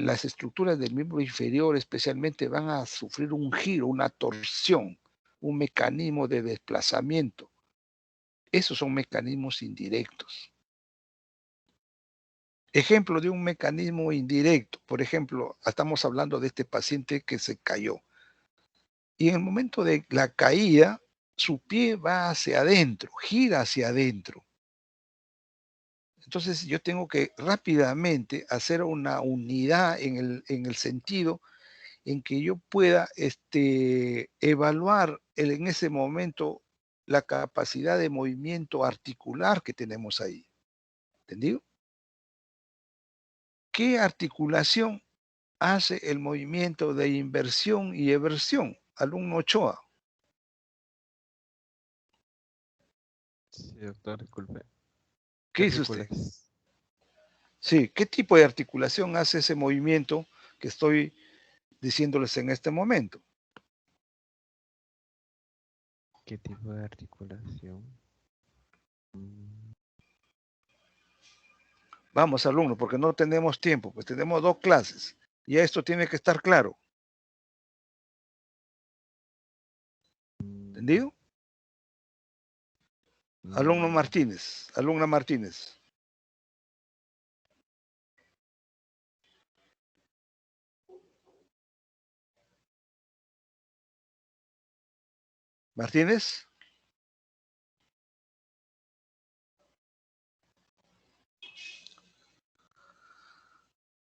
las estructuras del miembro inferior especialmente van a sufrir un giro, una torsión, un mecanismo de desplazamiento. Esos son mecanismos indirectos. Ejemplo de un mecanismo indirecto. Por ejemplo, estamos hablando de este paciente que se cayó. Y en el momento de la caída, su pie va hacia adentro, gira hacia adentro. Entonces yo tengo que rápidamente hacer una unidad en el sentido en que yo pueda evaluar en ese momento la capacidad de movimiento articular que tenemos ahí. ¿Entendido? ¿Qué articulación hace el movimiento de inversión y eversión? Alumno Ochoa. Sí, doctor, disculpe. ¿Qué dice usted? Articulación. Sí, ¿qué tipo de articulación hace ese movimiento que estoy diciéndoles en este momento? ¿Qué tipo de articulación? Mm, Vamos, alumno, porque no tenemos tiempo, pues tenemos 2 clases. Y esto tiene que estar claro. mm, ¿Entendido? Alumno mm, Martínez, alumna Martínez. Martínez,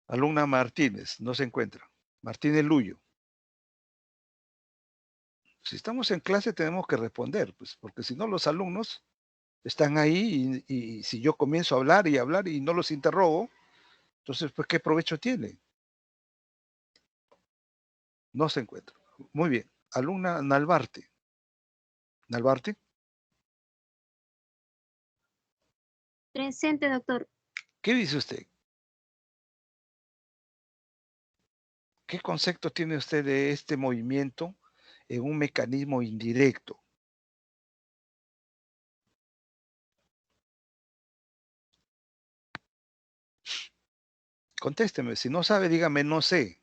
alumna Martínez, no se encuentra. Martínez Luyo. Si estamos en clase tenemos que responder, pues, porque si no los alumnos están ahí y si yo comienzo a hablar y no los interrogo, entonces, pues, ¿qué provecho tiene? No se encuentra. Muy bien. Alumna Nalbarte. Nalbarte, Presente, doctor. ¿qué dice usted? ¿Qué concepto tiene usted de este movimiento en un mecanismo indirecto? Contésteme. Si no sabe, dígame, no sé.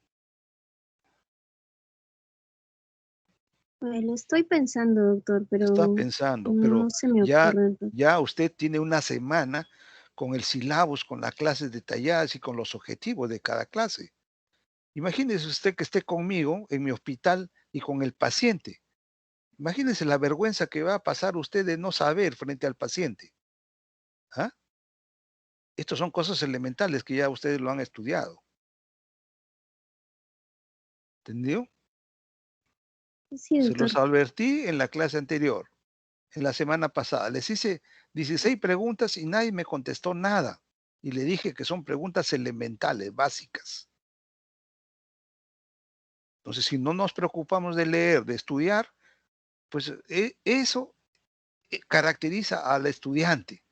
Pues lo estoy pensando, doctor, Está pero pensando, pero no se me ya, ocurre, doctor. ya usted tiene una semana con el sílabus, con las clases detalladas y con los objetivos de cada clase. Imagínese usted que esté conmigo en mi hospital y con el paciente. Imagínese la vergüenza que va a pasar usted de no saber frente al paciente. ¿Ah? Estas son cosas elementales que ya ustedes lo han estudiado. ¿Entendió? Sí, Se doctor. los advertí en la clase anterior, en la semana pasada. Les hice 16 preguntas y nadie me contestó nada. Y le dije que son preguntas elementales, básicas. Entonces, si no nos preocupamos de leer, de estudiar, pues eso caracteriza al estudiante.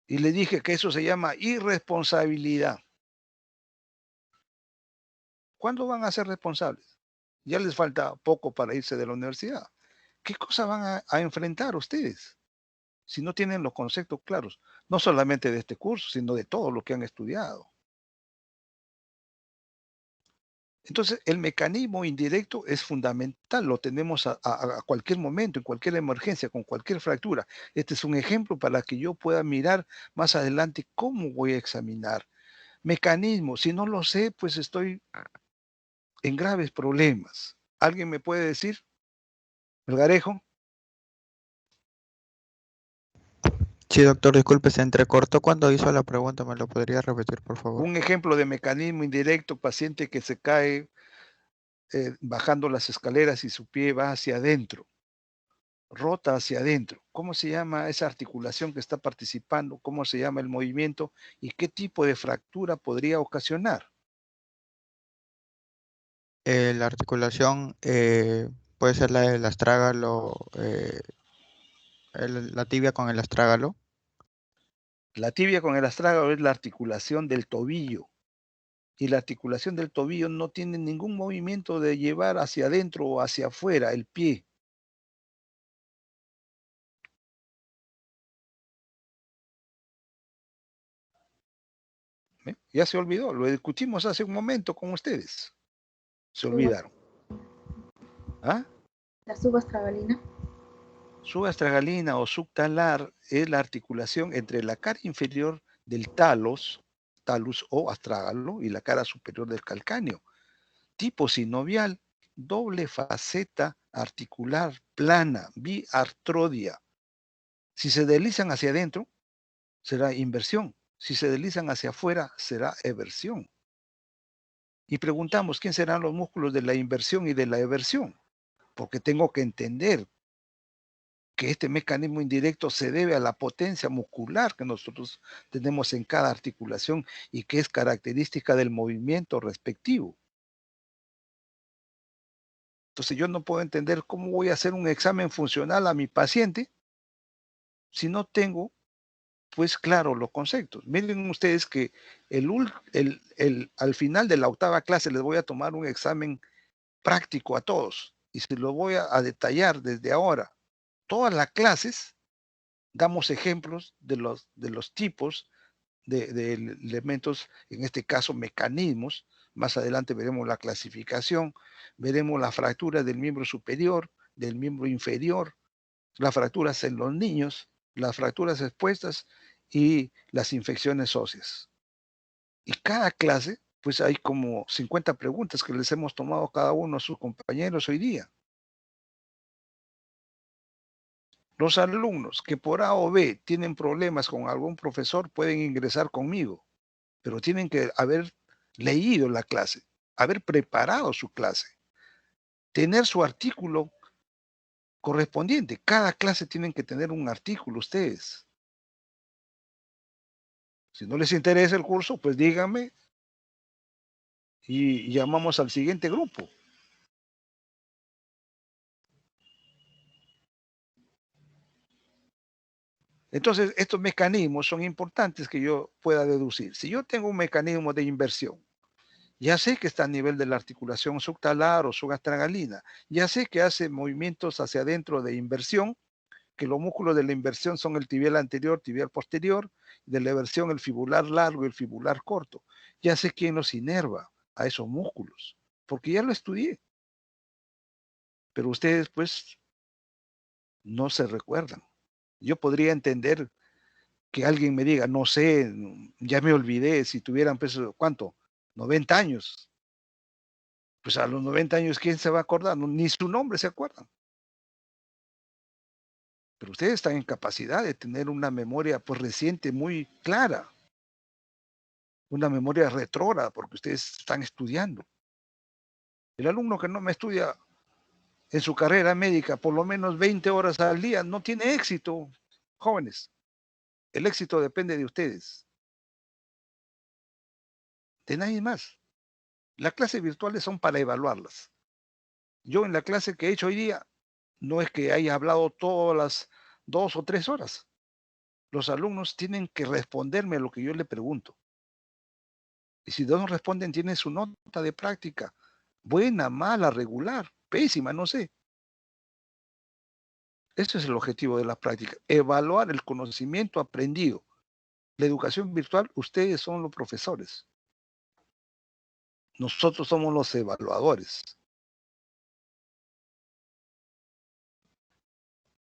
Y le dije que eso se llama irresponsabilidad. ¿Cuándo van a ser responsables? Ya les falta poco para irse de la universidad. ¿Qué cosa van a enfrentar ustedes si no tienen los conceptos claros? No solamente de este curso, sino de todo lo que han estudiado. Entonces, el mecanismo indirecto es fundamental, lo tenemos a cualquier momento, en cualquier emergencia, con cualquier fractura. Este es un ejemplo para que yo pueda mirar más adelante cómo voy a examinar. Mecanismo, si no lo sé, pues estoy en graves problemas. ¿Alguien me puede decir, Melgarejo? Sí, doctor, disculpe, se entrecortó cuando hizo la pregunta. ¿Me lo podría repetir, por favor? Un ejemplo de mecanismo indirecto, paciente que se cae bajando las escaleras y su pie va hacia adentro, rota hacia adentro. ¿Cómo se llama esa articulación que está participando? ¿Cómo se llama el movimiento? ¿Y qué tipo de fractura podría ocasionar? La articulación puede ser la del astrágalo, la tibia con el astrágalo. La tibia con el astrágalo es la articulación del tobillo. Y la articulación del tobillo no tiene ningún movimiento de llevar hacia adentro o hacia afuera el pie. Ya se olvidó, lo discutimos hace un momento con ustedes. Se olvidaron. ¿Ah? La subastragalina. Subastragalina o subtalar es la articulación entre la cara inferior del talus o astrágalo, y la cara superior del calcáneo. Tipo sinovial, doble faceta articular plana, biartrodia. Si se deslizan hacia adentro, será inversión. Si se deslizan hacia afuera, será eversión. Y preguntamos, ¿quién serán los músculos de la inversión y de la eversión? Porque tengo que entender que este mecanismo indirecto se debe a la potencia muscular que nosotros tenemos en cada articulación y que es característica del movimiento respectivo. Entonces yo no puedo entender cómo voy a hacer un examen funcional a mi paciente si no tengo, pues claro, los conceptos. Miren ustedes que al final de la octava clase les voy a tomar un examen práctico a todos y se lo voy a detallar desde ahora. Todas las clases damos ejemplos de los tipos de elementos, en este caso mecanismos. Más adelante veremos la clasificación, veremos la fractura del miembro superior, del miembro inferior, las fracturas en los niños, las fracturas expuestas y las infecciones óseas. Y cada clase, pues hay como 50 preguntas que les hemos tomado a cada uno de sus compañeros hoy día. Los alumnos que por A o B tienen problemas con algún profesor pueden ingresar conmigo, pero tienen que haber leído la clase, haber preparado su clase, tener su artículo correspondiente. Cada clase tienen que tener un artículo ustedes. Si no les interesa el curso, pues díganme y llamamos al siguiente grupo. Entonces, estos mecanismos son importantes que yo pueda deducir. Si yo tengo un mecanismo de inversión, ya sé que está a nivel de la articulación subtalar o subastragalina, ya sé que hace movimientos hacia adentro de inversión, que los músculos de la inversión son el tibial anterior, tibial posterior, de la eversión el fibular largo y el fibular corto. Ya sé quién los inerva a esos músculos, porque ya lo estudié. Pero ustedes, pues, no se recuerdan. Yo podría entender que alguien me diga, no sé, ya me olvidé, si tuvieran, pues, ¿cuánto? 90 años. Pues a los 90 años, ¿quién se va a acordar? Ni su nombre se acuerdan. Pero ustedes están en capacidad de tener una memoria, pues, reciente muy clara, una memoria retrógrada, porque ustedes están estudiando. El alumno que no me estudia en su carrera médica por lo menos 20 horas al día no tiene éxito, jóvenes. El éxito depende de ustedes, de nadie más. Las clases virtuales son para evaluarlas. Yo en la clase que he hecho hoy día, no es que haya hablado todas las 2 o 3 horas. Los alumnos tienen que responderme a lo que yo le pregunto. Y si no responden, tienen su nota de práctica. Buena, mala, regular, pésima, no sé. Ese es el objetivo de la práctica. Evaluar el conocimiento aprendido. La educación virtual, ustedes son los profesores. Nosotros somos los evaluadores.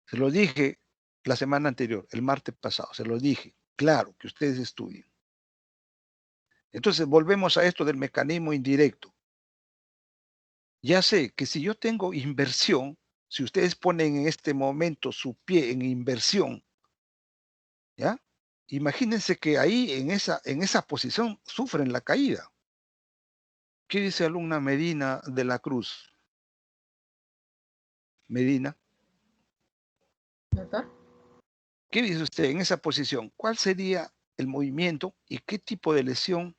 Se lo dije la semana anterior, el martes pasado, se lo dije. Claro, que ustedes estudien. Entonces, volvemos a esto del mecanismo indirecto. Ya sé que si yo tengo inversión, si ustedes ponen en este momento su pie en inversión, ¿ya? Imagínense que ahí en esa posición sufren la caída. ¿Qué dice alumna Medina de la Cruz? Medina, Doctor. ¿qué dice usted en esa posición? ¿Cuál sería el movimiento y qué tipo de lesión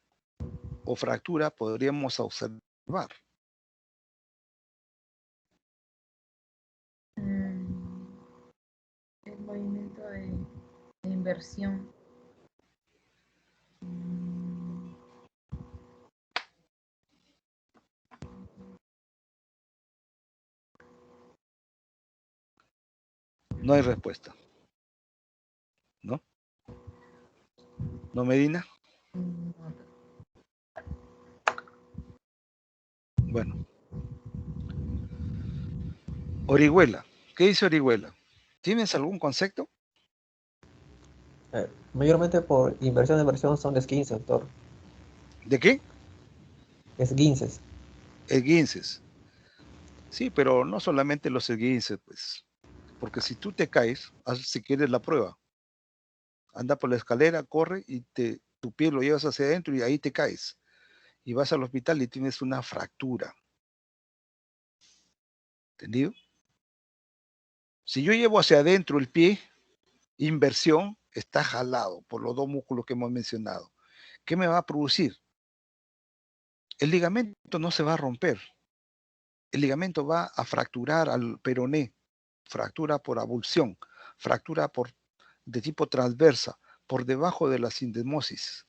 o fractura podríamos observar? El movimiento de inversión. No hay respuesta. ¿No? ¿No, Medina? No, Bueno, Orihuela. ¿Qué dice Orihuela? ¿Tienes algún concepto? Mayormente por inversión de inversión son esguinces, doctor. ¿De qué? Esguinces. Esguinces. Sí, pero no solamente los esguinces, pues. Porque si tú te caes, haz si quieres la prueba. Anda por la escalera, corre y tu pie lo llevas hacia adentro y ahí te caes. Y vas al hospital y tienes una fractura. ¿Entendido? Si yo llevo hacia adentro el pie, inversión, está jalado por los dos músculos que hemos mencionado. ¿Qué me va a producir? El ligamento no se va a romper. El ligamento va a fracturar al peroné, fractura por abulsión, fractura de tipo transversa, por debajo de la sindesmosis,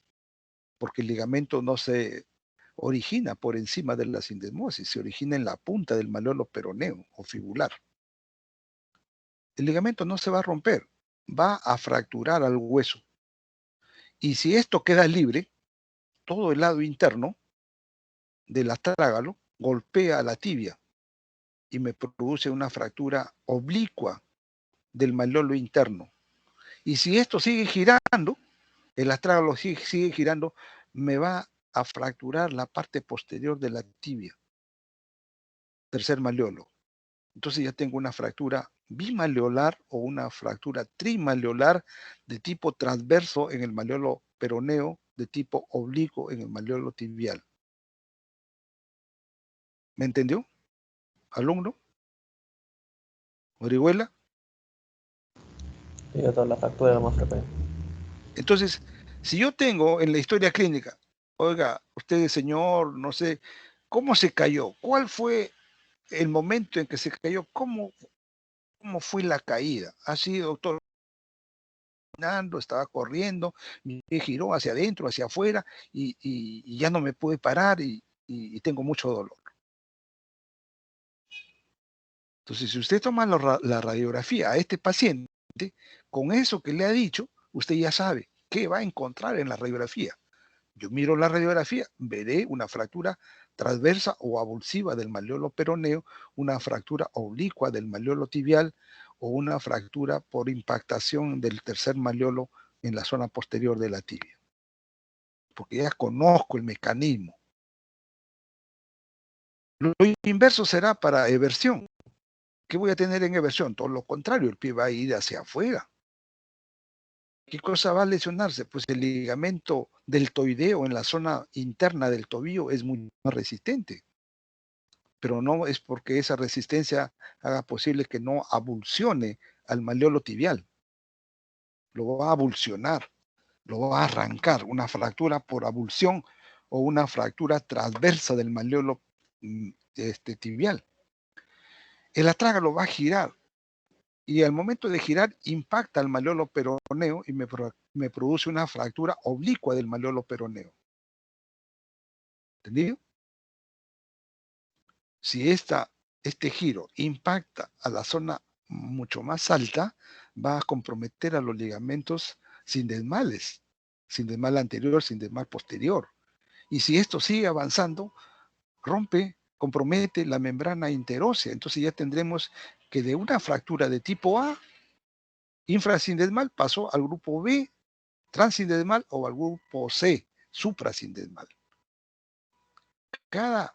porque el ligamento no se origina por encima de la sindesmosis, se origina en la punta del malleolo peroneo o fibular. El ligamento no se va a romper, va a fracturar al hueso. Y si esto queda libre, todo el lado interno del astrágalo golpea la tibia y me produce una fractura oblicua del malleolo interno. Y si esto sigue girando, el astrágalo sigue girando, me va a fracturar la parte posterior de la tibia, tercer malleolo. Entonces ya tengo una fractura bimalleolar o una fractura trimalleolar de tipo transverso en el malleolo peroneo, de tipo oblicuo en el malleolo tibial. ¿Me entendió, alumno? ¿Orihuela? Y doctor, la fractura es la más frecuente. Entonces, si yo tengo en la historia clínica, oiga, usted, señor, no sé, ¿cómo se cayó? ¿Cuál fue el momento en que se cayó? ¿Cómo fue la caída? Así, doctor, estaba corriendo, mi pie giró hacia adentro, hacia afuera, y ya no me pude parar y tengo mucho dolor. Entonces, si usted toma la radiografía a este paciente, con eso que le ha dicho, usted ya sabe qué va a encontrar en la radiografía. Yo miro la radiografía, veré una fractura transversa o abulsiva del malleolo peroneo, una fractura oblicua del malleolo tibial o una fractura por impactación del tercer malleolo en la zona posterior de la tibia. Porque ya conozco el mecanismo. Lo inverso será para eversión. ¿Qué voy a tener en eversión? Todo lo contrario, el pie va a ir hacia afuera. ¿Qué cosa va a lesionarse? Pues el ligamento deltoideo en la zona interna del tobillo es muy más resistente, pero no es porque esa resistencia haga posible que no abulsione al malleolo tibial. Lo va a abulsionar, lo va a arrancar, una fractura por abulsión o una fractura transversa del malleolo tibial. El astrágalo va a girar y al momento de girar impacta al malleolo peroneo y me produce una fractura oblicua del malleolo peroneo. ¿Entendido? Si este giro impacta a la zona mucho más alta, va a comprometer a los ligamentos sindesmales, sindesmal anterior, sindesmal posterior. Y si esto sigue avanzando, compromete la membrana interósea. Entonces ya tendremos que de una fractura de tipo A, infrasindesmal, pasó al grupo B, transindesmal, o al grupo C, suprasindesmal. Cada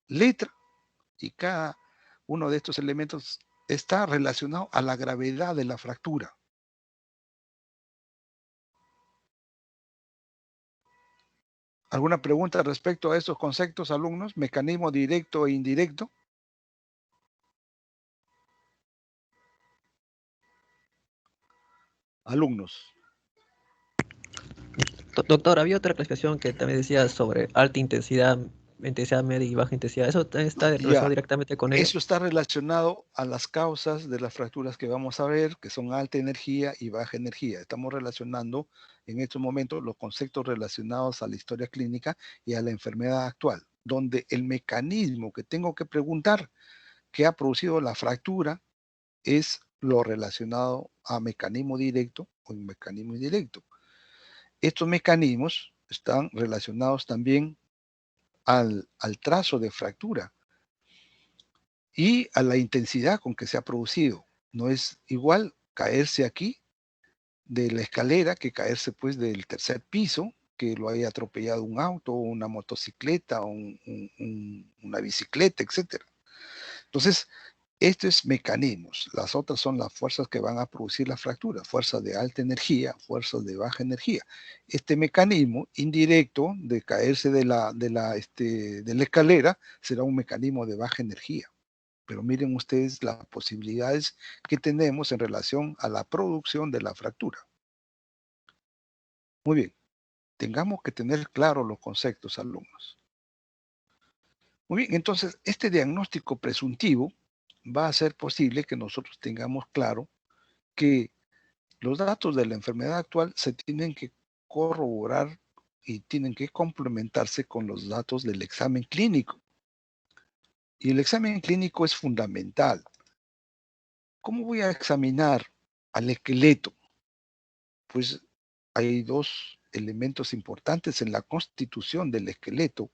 letra y cada uno de estos elementos está relacionado a la gravedad de la fractura. ¿Alguna pregunta respecto a estos conceptos, alumnos? Mecanismo directo e indirecto. Alumnos. Doctor, había otra clasificación que también decía sobre alta intensidad, intensidad media y baja intensidad. ¿Eso también está relacionado directamente con ello? Eso está relacionado a las causas de las fracturas que vamos a ver, que son alta energía y baja energía. Estamos relacionando en estos momentos los conceptos relacionados a la historia clínica y a la enfermedad actual, donde el mecanismo que tengo que preguntar que ha producido la fractura es lo relacionado a mecanismo directo o mecanismo indirecto. Estos mecanismos están relacionados también al trazo de fractura y a la intensidad con que se ha producido. No es igual caerse aquí de la escalera que caerse pues del tercer piso, que lo haya atropellado un auto, una motocicleta, una bicicleta, etc. Entonces, esto es mecanismos. Las otras son las fuerzas que van a producir la fractura, fuerzas de alta energía, fuerzas de baja energía. Este mecanismo indirecto de caerse de la escalera será un mecanismo de baja energía. Pero miren ustedes las posibilidades que tenemos en relación a la producción de la fractura. Muy bien, tengamos que tener claros los conceptos, alumnos. Muy bien, entonces este diagnóstico presuntivo va a hacer posible que nosotros tengamos claro que los datos de la enfermedad actual se tienen que corroborar y tienen que complementarse con los datos del examen clínico. Y el examen clínico es fundamental. ¿Cómo voy a examinar al esqueleto? Pues hay dos elementos importantes en la constitución del esqueleto: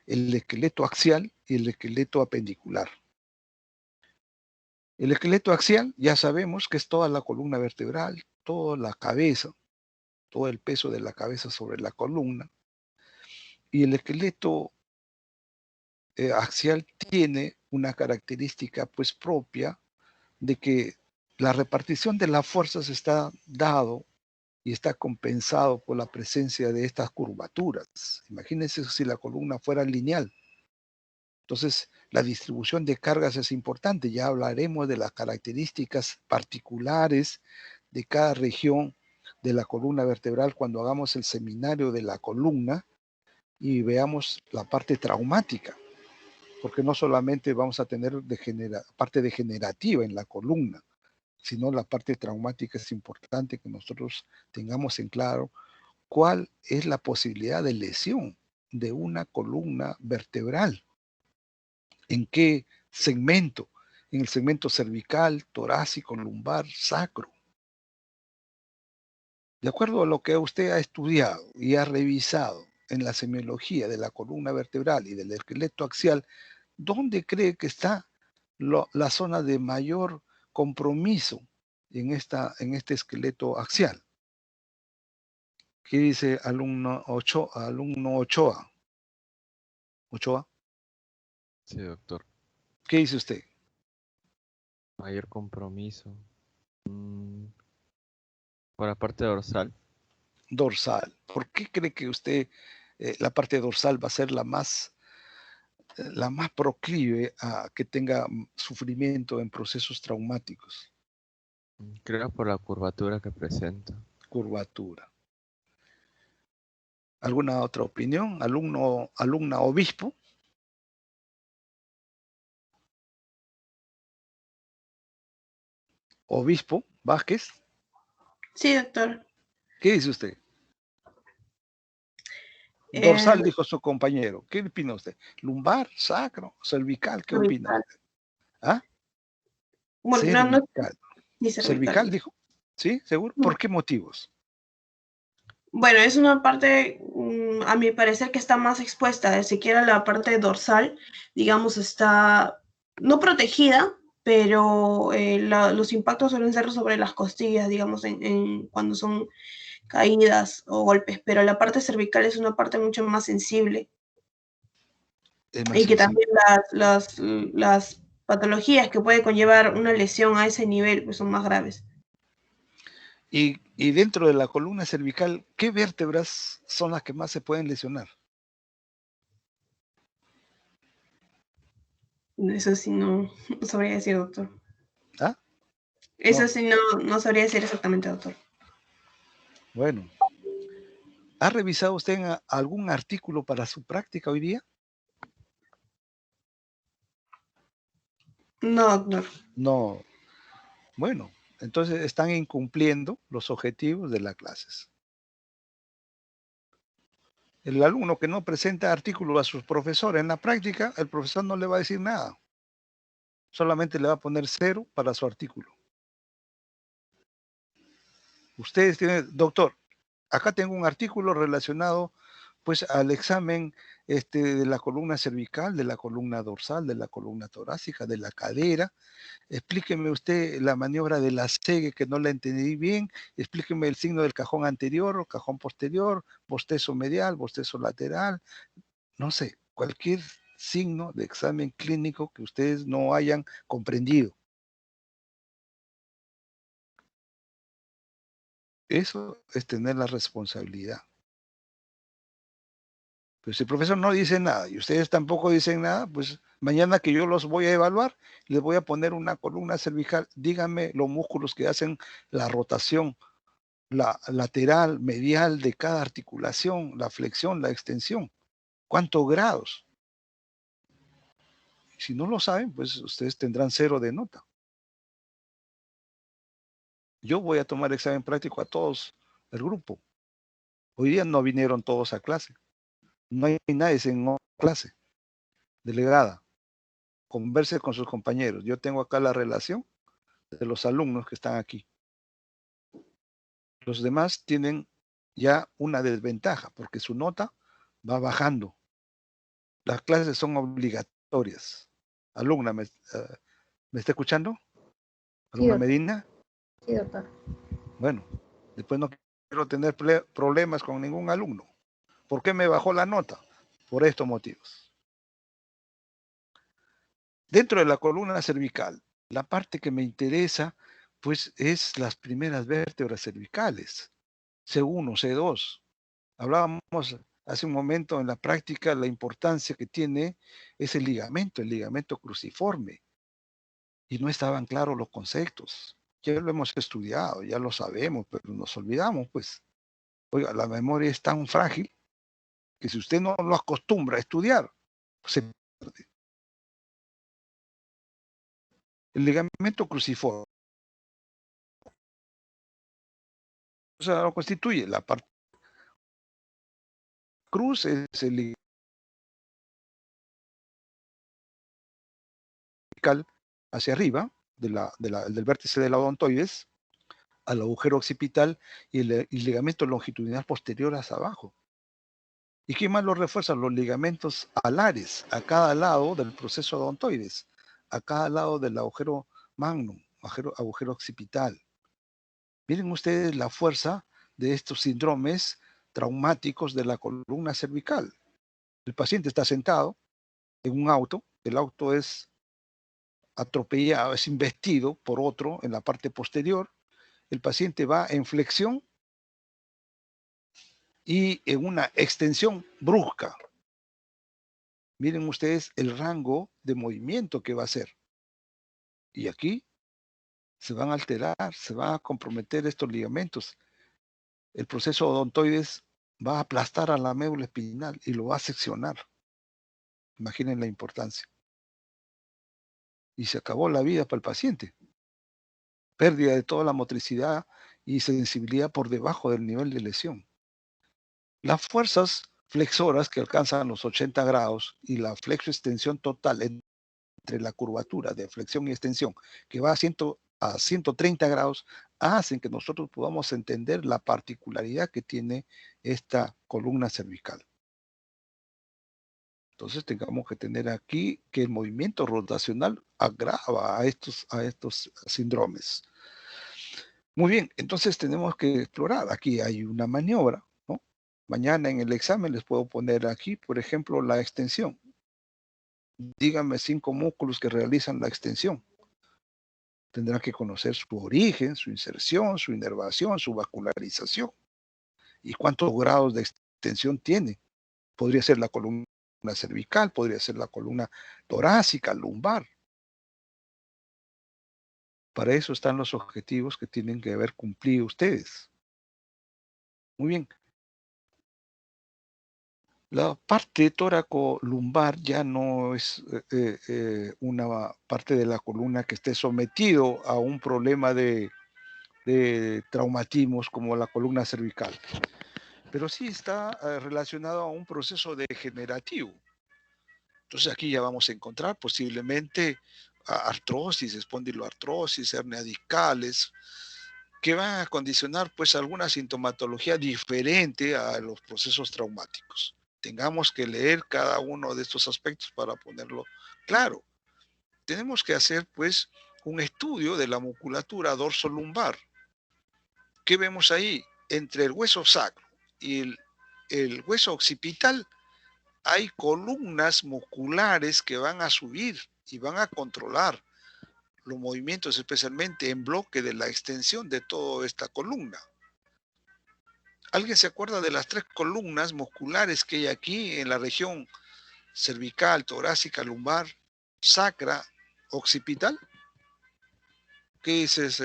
el esqueleto axial y el esqueleto apendicular. El esqueleto axial ya sabemos que es toda la columna vertebral, toda la cabeza, todo el peso de la cabeza sobre la columna. Y el esqueleto axial tiene una característica pues propia de que la repartición de las fuerzas está dado y está compensado por la presencia de estas curvaturas. Imagínense si la columna fuera lineal. Entonces, la distribución de cargas es importante. Ya hablaremos de las características particulares de cada región de la columna vertebral cuando hagamos el seminario de la columna y veamos la parte traumática, porque no solamente vamos a tener parte degenerativa en la columna, sino la parte traumática. Es importante que nosotros tengamos en claro cuál es la posibilidad de lesión de una columna vertebral. ¿En qué segmento? En el segmento cervical, torácico, lumbar, sacro. De acuerdo a lo que usted ha estudiado y ha revisado en la semiología de la columna vertebral y del esqueleto axial, ¿dónde cree que está la zona de mayor compromiso en este esqueleto axial? ¿Qué dice alumno Ochoa? ¿Ochoa? Sí, doctor. ¿Qué dice usted? Mayor compromiso. Por la parte dorsal. Dorsal. ¿Por qué cree que usted la parte dorsal va a ser la más proclive a que tenga sufrimiento en procesos traumáticos? Creo por la curvatura que presenta. Curvatura. ¿Alguna otra opinión? Alumna Obispo. Obispo Vázquez. Sí, doctor. ¿Qué dice usted? Dorsal, dijo su compañero. ¿Qué opina usted? ¿Lumbar, sacro, cervical? ¿Qué opina usted? ¿Ah? Bueno, cervical. No, ¿Cervical dijo? ¿Sí? ¿Seguro? ¿Por qué motivos? Bueno, es una parte, a mi parecer, que está más expuesta. Siquiera la parte dorsal, digamos, está no protegida, pero los impactos suelen ser sobre las costillas, digamos, cuando son caídas o golpes. Pero la parte cervical es una parte mucho más sensible. Y que también las patologías que puede conllevar una lesión a ese nivel pues son más graves. Y dentro de la columna cervical, ¿qué vértebras son las que más se pueden lesionar? Eso sí no sabría decir, doctor. ¿Ah? Eso No. sí no sabría decir exactamente, doctor. Bueno. ¿Ha revisado usted algún artículo para su práctica hoy día? No, doctor. No. Bueno, entonces están incumpliendo los objetivos de las clases. El alumno que no presenta artículo a sus profesores en la práctica, el profesor no le va a decir nada. Solamente le va a poner 0 para su artículo. Ustedes tienen, doctor, acá tengo un artículo relacionado pues al examen de la columna cervical, de la columna dorsal, de la columna torácica, de la cadera. Explíqueme usted la maniobra de la segue, que no la entendí bien. Explíqueme el signo del cajón anterior o cajón posterior, bostezo medial, bostezo lateral. No sé, cualquier signo de examen clínico que ustedes no hayan comprendido. Eso es tener la responsabilidad. Pero si el profesor no dice nada y ustedes tampoco dicen nada, pues mañana que yo los voy a evaluar, les voy a poner una columna cervical. Díganme los músculos que hacen la rotación, la lateral, medial de cada articulación, la flexión, la extensión. ¿Cuántos grados? Si no lo saben, pues ustedes tendrán 0 de nota. Yo voy a tomar examen práctico a todos el grupo. Hoy día no vinieron todos a clase. No hay nadie en clase delegada. Converse con sus compañeros. Yo tengo acá la relación de los alumnos que están aquí. Los demás tienen ya una desventaja porque su nota va bajando. Las clases son obligatorias. Alumna, ¿me está escuchando? ¿Alumna Medina? Sí, doctor. Bueno, después no quiero tener problemas con ningún alumno. ¿Por qué me bajó la nota? Por estos motivos. Dentro de la columna cervical, la parte que me interesa, pues, es las primeras vértebras cervicales, C1, C2. Hablábamos hace un momento en la práctica la importancia que tiene ese ligamento, el ligamento cruciforme. Y no estaban claros los conceptos. Ya lo hemos estudiado, ya lo sabemos, pero nos olvidamos, pues. Oiga, la memoria es tan frágil que si usted no lo acostumbra a estudiar, se pierde. El ligamento cruciforme, o sea, lo constituye la parte cruz, es el ligamento hacia arriba, del vértice de la odontoides, al agujero occipital y el ligamento longitudinal posterior hacia abajo. ¿Y qué más lo refuerzan? Los ligamentos alares a cada lado del proceso odontoides, a cada lado del agujero magnum, agujero occipital. Miren ustedes la fuerza de estos síndromes traumáticos de la columna cervical. El paciente está sentado en un auto, el auto es atropellado, es embestido por otro en la parte posterior, el paciente va en flexión y en una extensión brusca. Miren ustedes el rango de movimiento que va a hacer. Y aquí se van a alterar, se van a comprometer estos ligamentos. El proceso odontoides va a aplastar a la médula espinal y lo va a seccionar. Imaginen la importancia. Y se acabó la vida para el paciente. Pérdida de toda la motricidad y sensibilidad por debajo del nivel de lesión. Las fuerzas flexoras que alcanzan los 80 grados y la flexoextensión total entre la curvatura de flexión y extensión que va a 130 grados hacen que nosotros podamos entender la particularidad que tiene esta columna cervical. Entonces tengamos que tener aquí que el movimiento rotacional agrava a estos síndromes. Muy bien, entonces tenemos que explorar. Aquí hay una maniobra, ¿no? Mañana en el examen les puedo poner aquí, por ejemplo, la extensión. Díganme 5 músculos que realizan la extensión. Tendrán que conocer su origen, su inserción, su inervación, su vascularización. ¿Y cuántos grados de extensión tiene? Podría ser la columna cervical, podría ser la columna torácica, lumbar. Para eso están los objetivos que tienen que haber cumplido ustedes. Muy bien. La parte tóraco-lumbar ya no es una parte de la columna que esté sometido a un problema de traumatismos como la columna cervical, pero sí está relacionado a un proceso degenerativo. Entonces aquí ya vamos a encontrar posiblemente artrosis, espondiloartrosis, hernias discales, que van a condicionar pues alguna sintomatología diferente a los procesos traumáticos. Tengamos que leer cada uno de estos aspectos para ponerlo claro. Tenemos que hacer pues un estudio de la musculatura dorsolumbar. ¿Qué vemos ahí? Entre el hueso sacro y el hueso occipital hay columnas musculares que van a subir y van a controlar los movimientos, especialmente en bloque de la extensión de toda esta columna. ¿Alguien se acuerda de las 3 columnas musculares que hay aquí en la región cervical, torácica, lumbar, sacra, occipital? ¿Qué dices,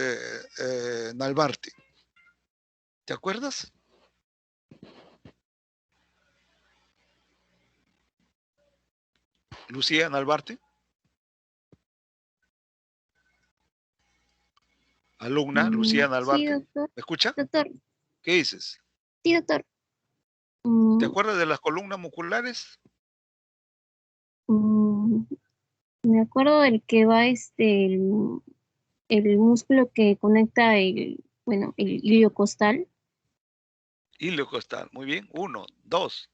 Nalbarte? ¿Te acuerdas? Lucía Nalbarte. Alumna, Lucía Sí, Nalbarte. doctor. ¿Me escucha? Doctor. ¿Qué dices? Sí, doctor. ¿Te acuerdas de las columnas musculares? Me acuerdo del que va el músculo que conecta el iliocostal. Iliocostal, muy bien. 1, 2.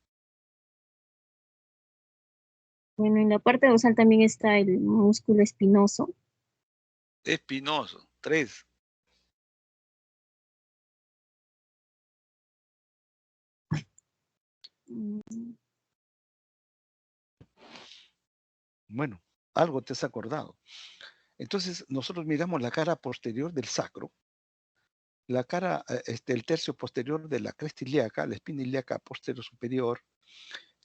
Bueno, en la parte dorsal también está el músculo espinoso. Espinoso, 3. Bueno, algo te has acordado. Entonces, nosotros miramos la cara posterior del sacro, la cara, el tercio posterior de la cresta ilíaca, la espina ilíaca posterior superior,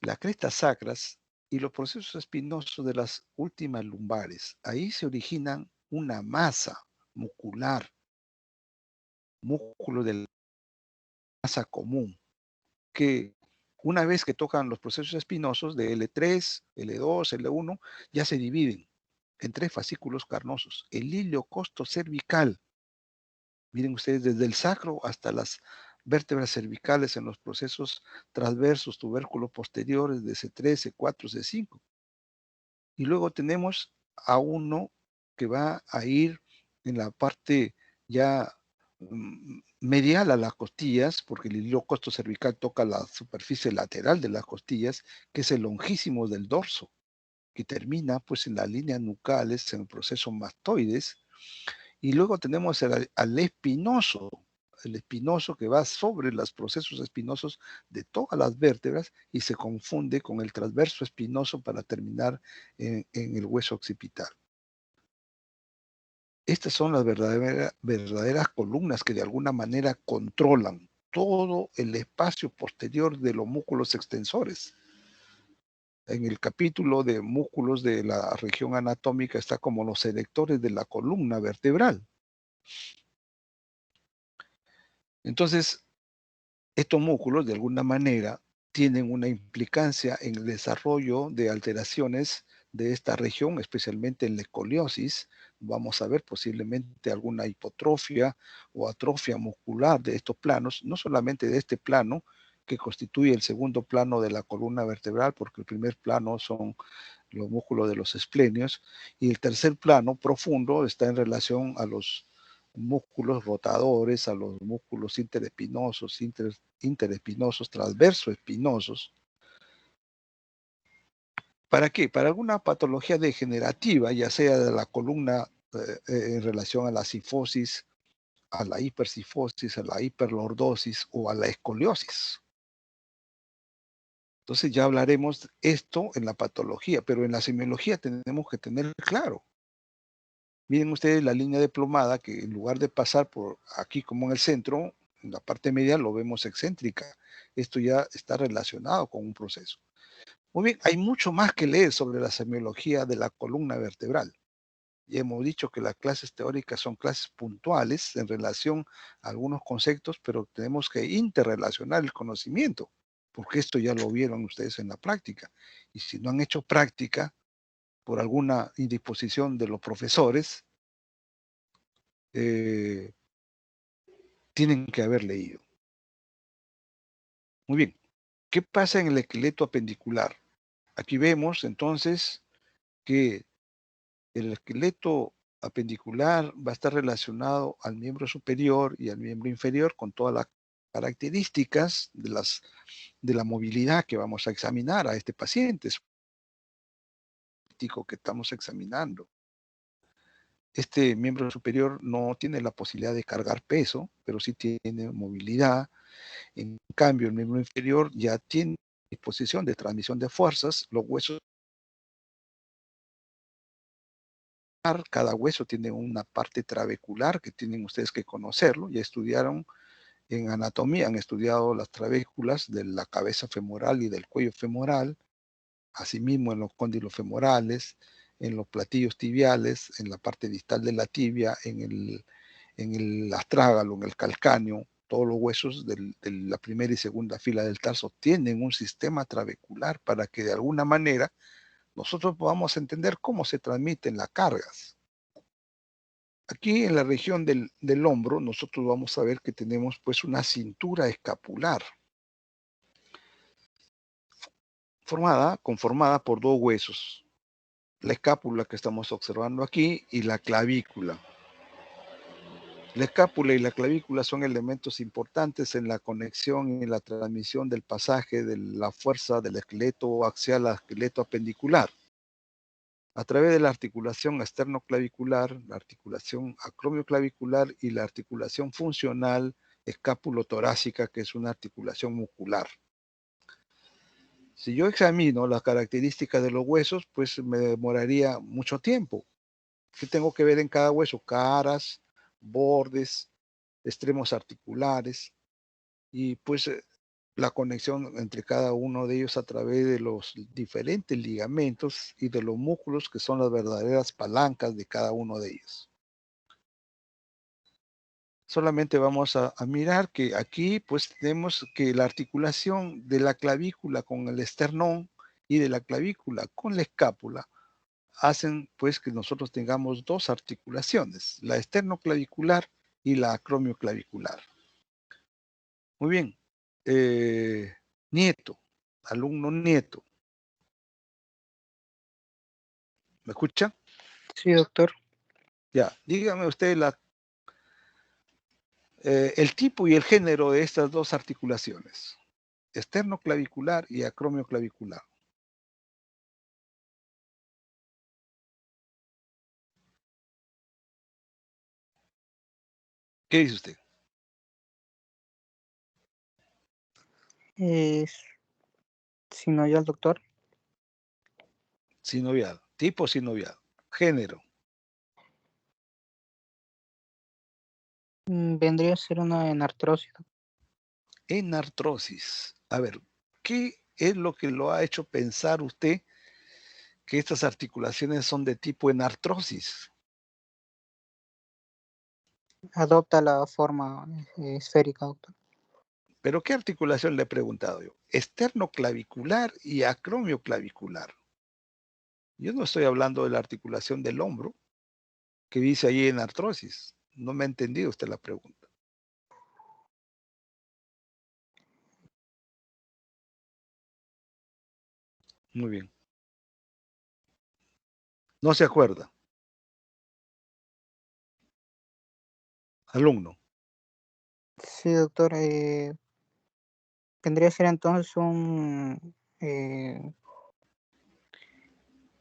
las crestas sacras y los procesos espinosos de las últimas lumbares. Ahí se originan una masa muscular, músculo de la masa común, que una vez que tocan los procesos espinosos de L3, L2, L1, ya se dividen en 3 fascículos carnosos. El hilio costocervical, miren ustedes, desde el sacro hasta las vértebras cervicales en los procesos transversos, tubérculos posteriores de C3, C4, C5. Y luego tenemos a uno que va a ir en la parte ya medial a las costillas, porque el hilio costocervical toca la superficie lateral de las costillas, que es el longísimo del dorso, que termina pues en las líneas nucales, en el proceso mastoides. Y luego tenemos al espinoso, el espinoso que va sobre los procesos espinosos de todas las vértebras y se confunde con el transverso espinoso para terminar en el hueso occipital. Estas son las verdaderas columnas que de alguna manera controlan todo el espacio posterior de los músculos extensores. En el capítulo de músculos de la región anatómica está como los erectores de la columna vertebral. Entonces, estos músculos de alguna manera tienen una implicancia en el desarrollo de alteraciones de esta región, especialmente en la escoliosis. Vamos a ver posiblemente alguna hipotrofia o atrofia muscular de estos planos, no solamente de este plano, que constituye el segundo plano de la columna vertebral, porque el primer plano son los músculos de los esplenios, y el tercer plano profundo está en relación a los músculos rotadores, a los músculos interespinosos, interespinosos, transverso espinosos. ¿Para qué? Para alguna patología degenerativa, ya sea de la columna en relación a la cifosis, a la hipercifosis, a la hiperlordosis o a la escoliosis. Entonces ya hablaremos esto en la patología, pero en la semiología tenemos que tener claro. Miren ustedes la línea deplomada que en lugar de pasar por aquí como en el centro, en la parte media lo vemos excéntrica. Esto ya está relacionado con un proceso. Muy bien, hay mucho más que leer sobre la semiología de la columna vertebral. Ya hemos dicho que las clases teóricas son clases puntuales en relación a algunos conceptos, pero tenemos que interrelacionar el conocimiento, porque esto ya lo vieron ustedes en la práctica. Y si no han hecho práctica por alguna indisposición de los profesores, tienen que haber leído. Muy bien. ¿Qué pasa en el esqueleto apendicular? Aquí vemos entonces que el esqueleto apendicular va a estar relacionado al miembro superior y al miembro inferior con todas las características de la movilidad que vamos a examinar a este paciente que estamos examinando. Este miembro superior no tiene la posibilidad de cargar peso, pero sí tiene movilidad. En cambio, el miembro inferior ya tiene disposición de transmisión de fuerzas. Los huesos, cada hueso tiene una parte trabecular que tienen ustedes que conocerlo. Ya estudiaron en anatomía, han estudiado las trabéculas de la cabeza femoral y del cuello femoral, asimismo en los cóndilos femorales, en los platillos tibiales, en la parte distal de la tibia, en el astrágalo, en el calcáneo. Todos los huesos de la primera y segunda fila del tarso tienen un sistema trabecular para que de alguna manera nosotros podamos entender cómo se transmiten las cargas. Aquí en la región del hombro nosotros vamos a ver que tenemos pues una cintura escapular conformada por dos huesos, la escápula que estamos observando aquí y la clavícula. La escápula y la clavícula son elementos importantes en la conexión y la transmisión del pasaje de la fuerza del esqueleto axial al esqueleto apendicular. A través de la articulación esternoclavicular, la articulación acromioclavicular y la articulación funcional escápulo-torácica, que es una articulación muscular. Si yo examino las características de los huesos, pues me demoraría mucho tiempo. ¿Qué tengo que ver en cada hueso? Caras, bordes, extremos articulares y pues la conexión entre cada uno de ellos a través de los diferentes ligamentos y de los músculos que son las verdaderas palancas de cada uno de ellos. Solamente vamos a mirar que aquí pues tenemos que la articulación de la clavícula con el esternón y de la clavícula con la escápula hacen pues que nosotros tengamos dos articulaciones, la esternoclavicular y la acromioclavicular. Muy bien. Nieto, alumno Nieto. ¿Me escucha? Sí, doctor. Ya, dígame usted el tipo y el género de estas dos articulaciones, esternoclavicular y acromioclavicular. ¿Qué dice usted? Sinovial, doctor. Sinovial, tipo sinovial, género. Vendría a ser una enartrosis. Enartrosis. A ver, ¿qué es lo que lo ha hecho pensar usted que estas articulaciones son de tipo enartrosis? Adopta la forma esférica, doctor. ¿Pero qué articulación le he preguntado yo? Esternoclavicular y acromioclavicular. Yo no estoy hablando de la articulación del hombro, que dice ahí enartrosis. No me ha entendido usted la pregunta. Muy bien. No se acuerda. Alumno. Sí, doctor. Vendría a ser entonces un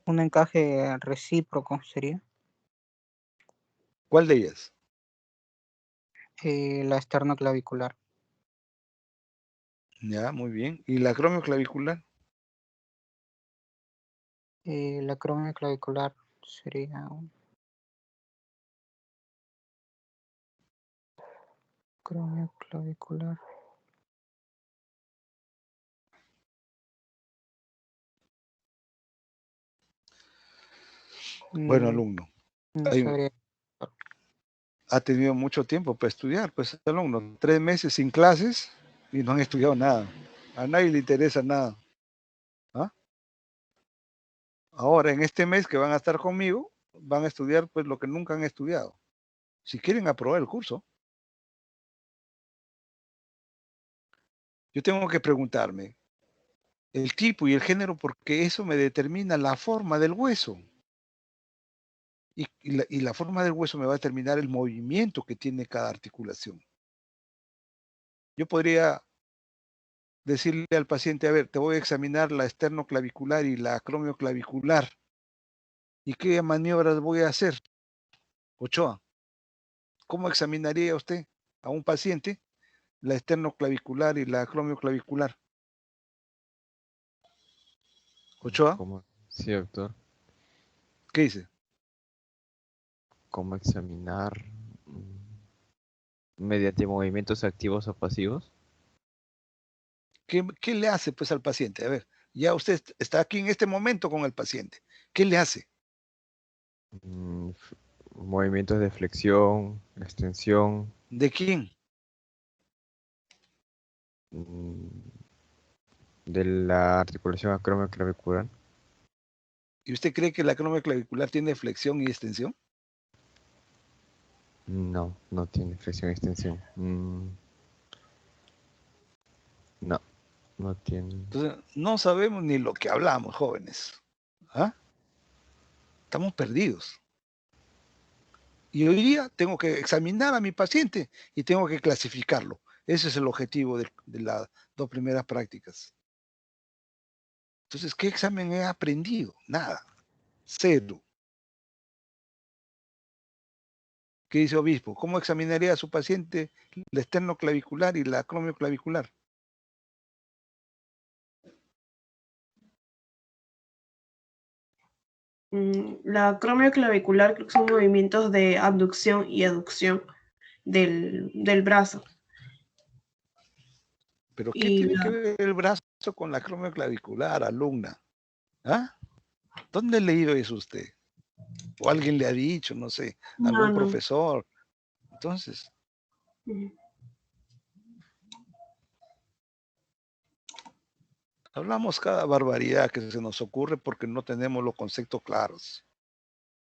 encaje recíproco, ¿sería? ¿Cuál de ellas? La esternoclavicular. Ya, muy bien. ¿Y la acromioclavicular? La acromioclavicular sería acromioclavicular. Bueno, alumno. No sabría. Ha tenido mucho tiempo para estudiar, pues alumno, 3 meses sin clases y no han estudiado nada. A nadie le interesa nada. ¿Ah? Ahora, en este mes que van a estar conmigo, van a estudiar pues lo que nunca han estudiado. Si quieren aprobar el curso. Yo tengo que preguntarme el tipo y el género porque eso me determina la forma del hueso. Y la forma del hueso me va a determinar el movimiento que tiene cada articulación. Yo podría decirle al paciente, a ver, te voy a examinar la esternoclavicular y la acromioclavicular. ¿Y qué maniobras voy a hacer? Ochoa, ¿cómo examinaría usted a un paciente la esternoclavicular y la acromioclavicular? Ochoa, Sí, doctor. ¿qué dice? ¿Cómo examinar mediante movimientos activos o pasivos? ¿Qué le hace pues al paciente? A ver, ya usted está aquí en este momento con el paciente. ¿Qué le hace? Movimientos de flexión, extensión. ¿De quién? De la articulación acromioclavicular. ¿Y usted cree que la acromioclavicular tiene flexión y extensión? No, no tiene flexión y extensión. No, no tiene. Entonces, no sabemos ni lo que hablamos, jóvenes. ¿Ah? Estamos perdidos. Y hoy día tengo que examinar a mi paciente y tengo que clasificarlo. Ese es el objetivo de las dos primeras prácticas. Entonces, ¿qué examen he aprendido? Nada. Cero. ¿Qué dice obispo? ¿Cómo examinaría a su paciente la esternoclavicular y la acromioclavicular? La acromioclavicular creo que son movimientos de abducción y aducción del brazo. ¿Pero qué tiene que ver el brazo con la acromioclavicular, alumna? ¿Ah? ¿Dónde ha leído eso usted? O alguien le ha dicho, no sé, algún profesor. Entonces, hablamos cada barbaridad que se nos ocurre porque no tenemos los conceptos claros.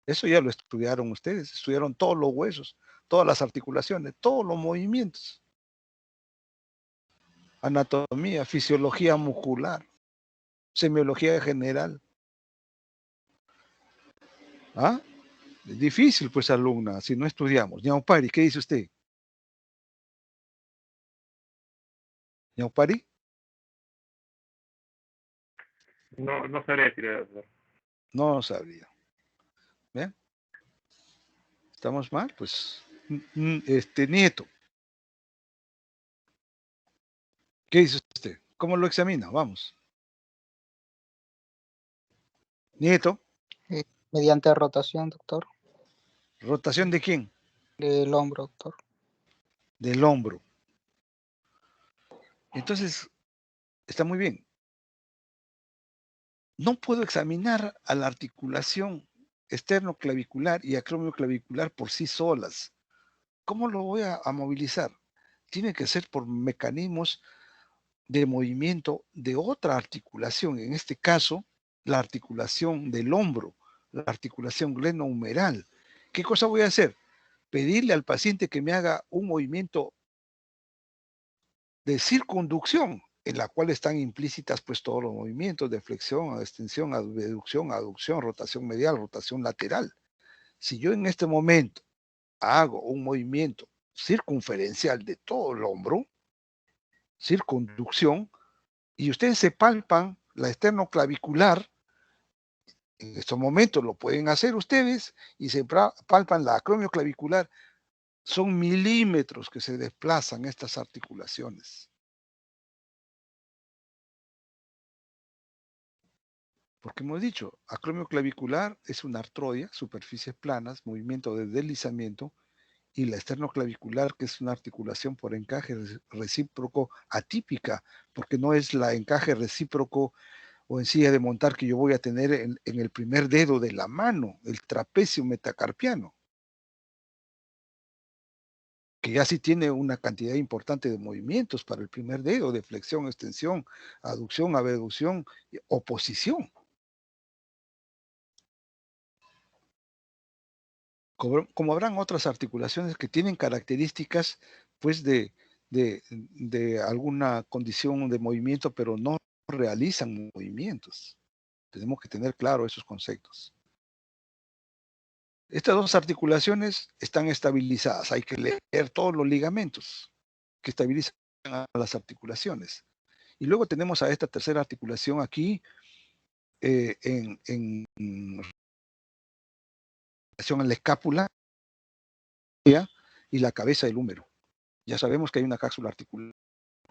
Eso ya lo estudiaron ustedes, estudiaron todos los huesos, todas las articulaciones, todos los movimientos. Anatomía, fisiología muscular, semiología general. ¿Ah? Es difícil, pues, alumna, si no estudiamos. Ñaupari, ¿qué dice usted? ¿Ñaupari? No sabría decir eso. No sabría. ¿Bien? ¿Estamos mal? Pues, Nieto. ¿Qué dice usted? ¿Cómo lo examina? Vamos. Nieto. Mediante rotación, doctor. ¿Rotación de quién? Del hombro, doctor. Del hombro. Entonces, está muy bien. No puedo examinar a la articulación esternoclavicular y acromioclavicular por sí solas. ¿Cómo lo voy a movilizar? Tiene que ser por mecanismos de movimiento de otra articulación, en este caso, la articulación del hombro, la articulación glenohumeral. ¿Qué cosa voy a hacer? Pedirle al paciente que me haga un movimiento de circunducción, en la cual están implícitas pues todos los movimientos de flexión, extensión, abducción, aducción, rotación medial, rotación lateral. Si yo en este momento hago un movimiento circunferencial de todo el hombro, circunducción, y ustedes se palpan la esternoclavicular, en estos momentos lo pueden hacer ustedes, y se palpan la acromioclavicular, son milímetros que se desplazan estas articulaciones. Porque hemos dicho, acromioclavicular es una artrodia, superficies planas, movimiento de deslizamiento, y la esternoclavicular, que es una articulación por encaje recíproco atípica, porque no es la encaje recíproco o en silla de montar que yo voy a tener en el primer dedo de la mano, el trapecio metacarpiano, que ya sí tiene una cantidad importante de movimientos para el primer dedo, de flexión, extensión, aducción, abducción, oposición. Como habrán otras articulaciones que tienen características pues de alguna condición de movimiento, pero no realizan movimientos. Tenemos que tener claro esos conceptos. Estas dos articulaciones están estabilizadas. Hay que leer todos los ligamentos que estabilizan a las articulaciones. Y luego tenemos a esta tercera articulación aquí en relación a la escápula y la cabeza del húmero. Ya sabemos que hay una cápsula articular,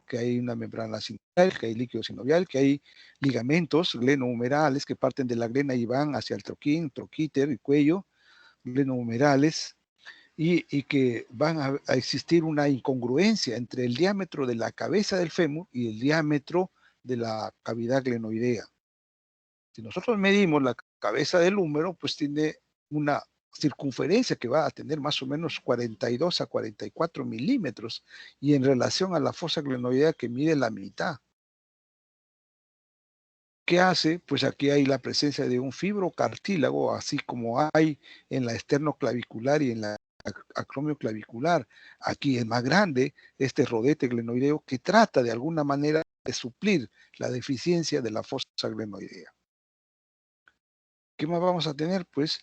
que hay una membrana sinovial, que hay líquido sinovial, que hay ligamentos glenohumerales que parten de la glena y van hacia el troquín, troquíter y cuello, glenohumerales, y que van a existir una incongruencia entre el diámetro de la cabeza del fémur y el diámetro de la cavidad glenoidea. Si nosotros medimos la cabeza del húmero, pues tiene una circunferencia que va a tener más o menos 42 a 44 milímetros, y en relación a la fosa glenoidea que mide la mitad. ¿Qué hace? Pues aquí hay la presencia de un fibrocartílago, así como hay en la esternoclavicular y en la acromioclavicular. Aquí es más grande este rodete glenoideo que trata de alguna manera de suplir la deficiencia de la fosa glenoidea. ¿Qué más vamos a tener? Pues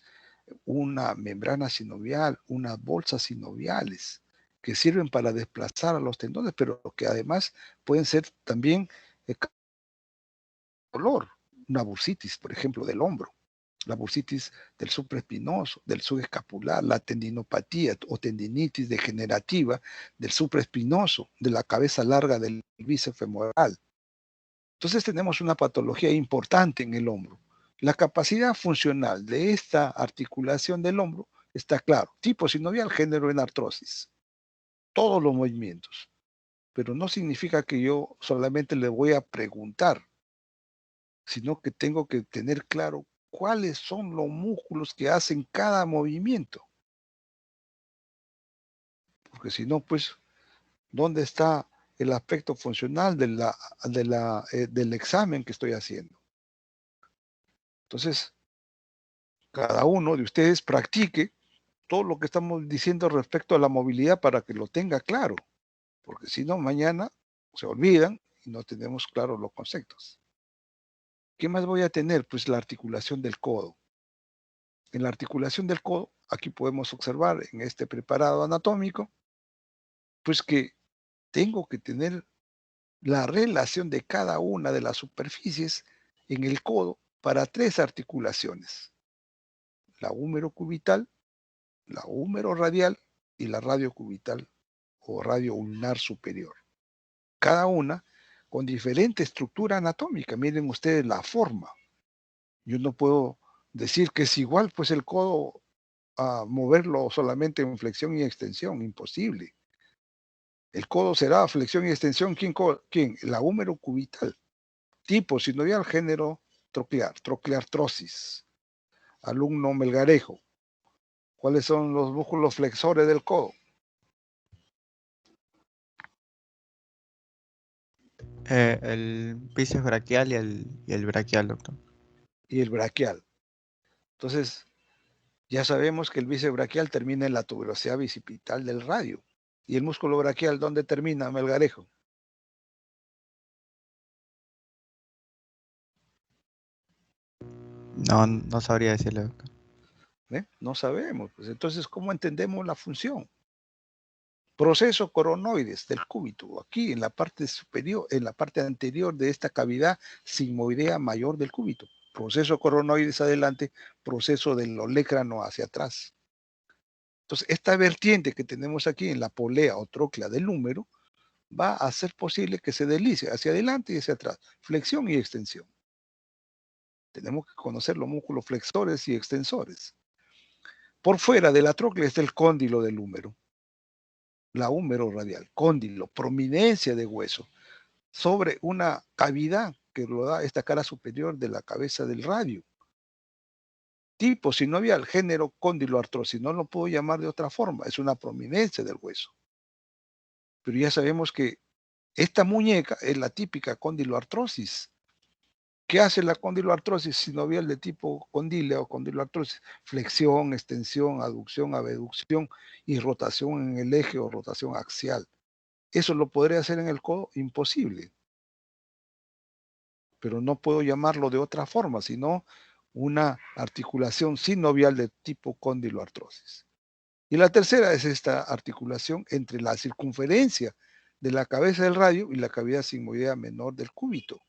una membrana sinovial, unas bolsas sinoviales que sirven para desplazar a los tendones, pero que además pueden ser también dolor, una bursitis, por ejemplo, del hombro, la bursitis del supraespinoso, del subescapular, la tendinopatía o tendinitis degenerativa del supraespinoso, de la cabeza larga del bíceps femoral. Entonces tenemos una patología importante en el hombro. La capacidad funcional de esta articulación del hombro está claro. Tipo sinovial, género en artrosis. Todos los movimientos. Pero no significa que yo solamente le voy a preguntar, sino que tengo que tener claro cuáles son los músculos que hacen cada movimiento. Porque si no, pues, ¿dónde está el aspecto funcional del examen que estoy haciendo? Entonces, cada uno de ustedes practique todo lo que estamos diciendo respecto a la movilidad para que lo tenga claro, porque si no, mañana se olvidan y no tenemos claros los conceptos. ¿Qué más voy a tener? Pues la articulación del codo. En la articulación del codo, aquí podemos observar en este preparado anatómico, pues que tengo que tener la relación de cada una de las superficies en el codo para tres articulaciones: la húmero-cubital, la húmero-radial y la radiocubital o radioulnar superior. Cada una con diferente estructura anatómica. Miren ustedes la forma. Yo no puedo decir que es igual, pues el codo a moverlo solamente en flexión y extensión, imposible. El codo será flexión y extensión, ¿quién? La húmero cubital. Tipo sinovial, género troclear, trocleartrosis. Alumno Melgarejo. ¿Cuáles son los músculos flexores del codo? El bíceps braquial y el braquial, doctor. Y el braquial. Entonces, ya sabemos que el bíceps braquial termina en la tuberosidad bicipital del radio. ¿Y el músculo braquial dónde termina, Melgarejo? No sabría decirle, doctor. No sabemos. Pues entonces, ¿cómo entendemos la función? Proceso coronoides del cúbito, aquí en la parte superior, en la parte anterior de esta cavidad sigmoidea mayor del cúbito. Proceso coronoides adelante, proceso del olecrano hacia atrás. Entonces, esta vertiente que tenemos aquí en la polea o tróclea del húmero va a hacer posible que se deslice hacia adelante y hacia atrás, flexión y extensión. Tenemos que conocer los músculos flexores y extensores. Por fuera de la tróclea está el cóndilo del húmero, la húmero radial, cóndilo, prominencia de hueso, sobre una cavidad que lo da esta cara superior de la cabeza del radio. Tipo sinovial, género condiloartrosis, no lo puedo llamar de otra forma, es una prominencia del hueso. Pero ya sabemos que esta muñeca es la típica condiloartrosis. ¿Qué hace la condiloartrosis sinovial de tipo condilea o condiloartrosis? Flexión, extensión, aducción, abducción y rotación en el eje o rotación axial. ¿Eso lo podría hacer en el codo? Imposible. Pero no puedo llamarlo de otra forma, sino una articulación sinovial de tipo condiloartrosis. Y la tercera es esta articulación entre la circunferencia de la cabeza del radio y la cavidad sigmoidea menor del cúbito,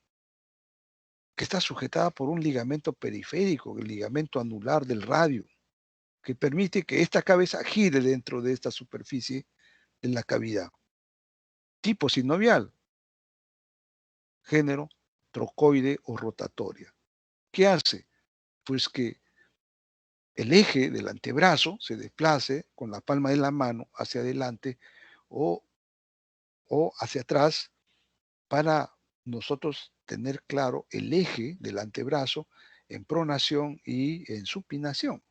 que está sujetada por un ligamento periférico, el ligamento anular del radio, que permite que esta cabeza gire dentro de esta superficie de la cavidad. Tipo sinovial, género trocoide o rotatoria. ¿Qué hace? Pues que el eje del antebrazo se desplace con la palma de la mano hacia adelante o hacia atrás para nosotros tener claro el eje del antebrazo en pronación y en supinación.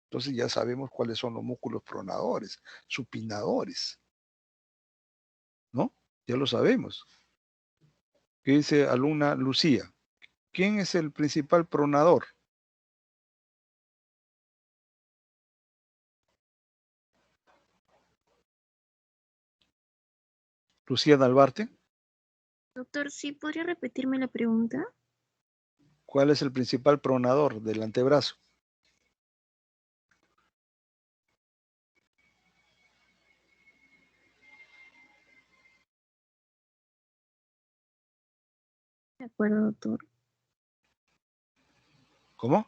Entonces ya sabemos cuáles son los músculos pronadores, supinadores, ¿no? Ya lo sabemos. ¿Qué dice alumna Lucía? ¿Quién es el principal pronador? Lucía Dalbarte. Doctor, ¿sí podría repetirme la pregunta? ¿Cuál es el principal pronador del antebrazo? De acuerdo, doctor. ¿Cómo?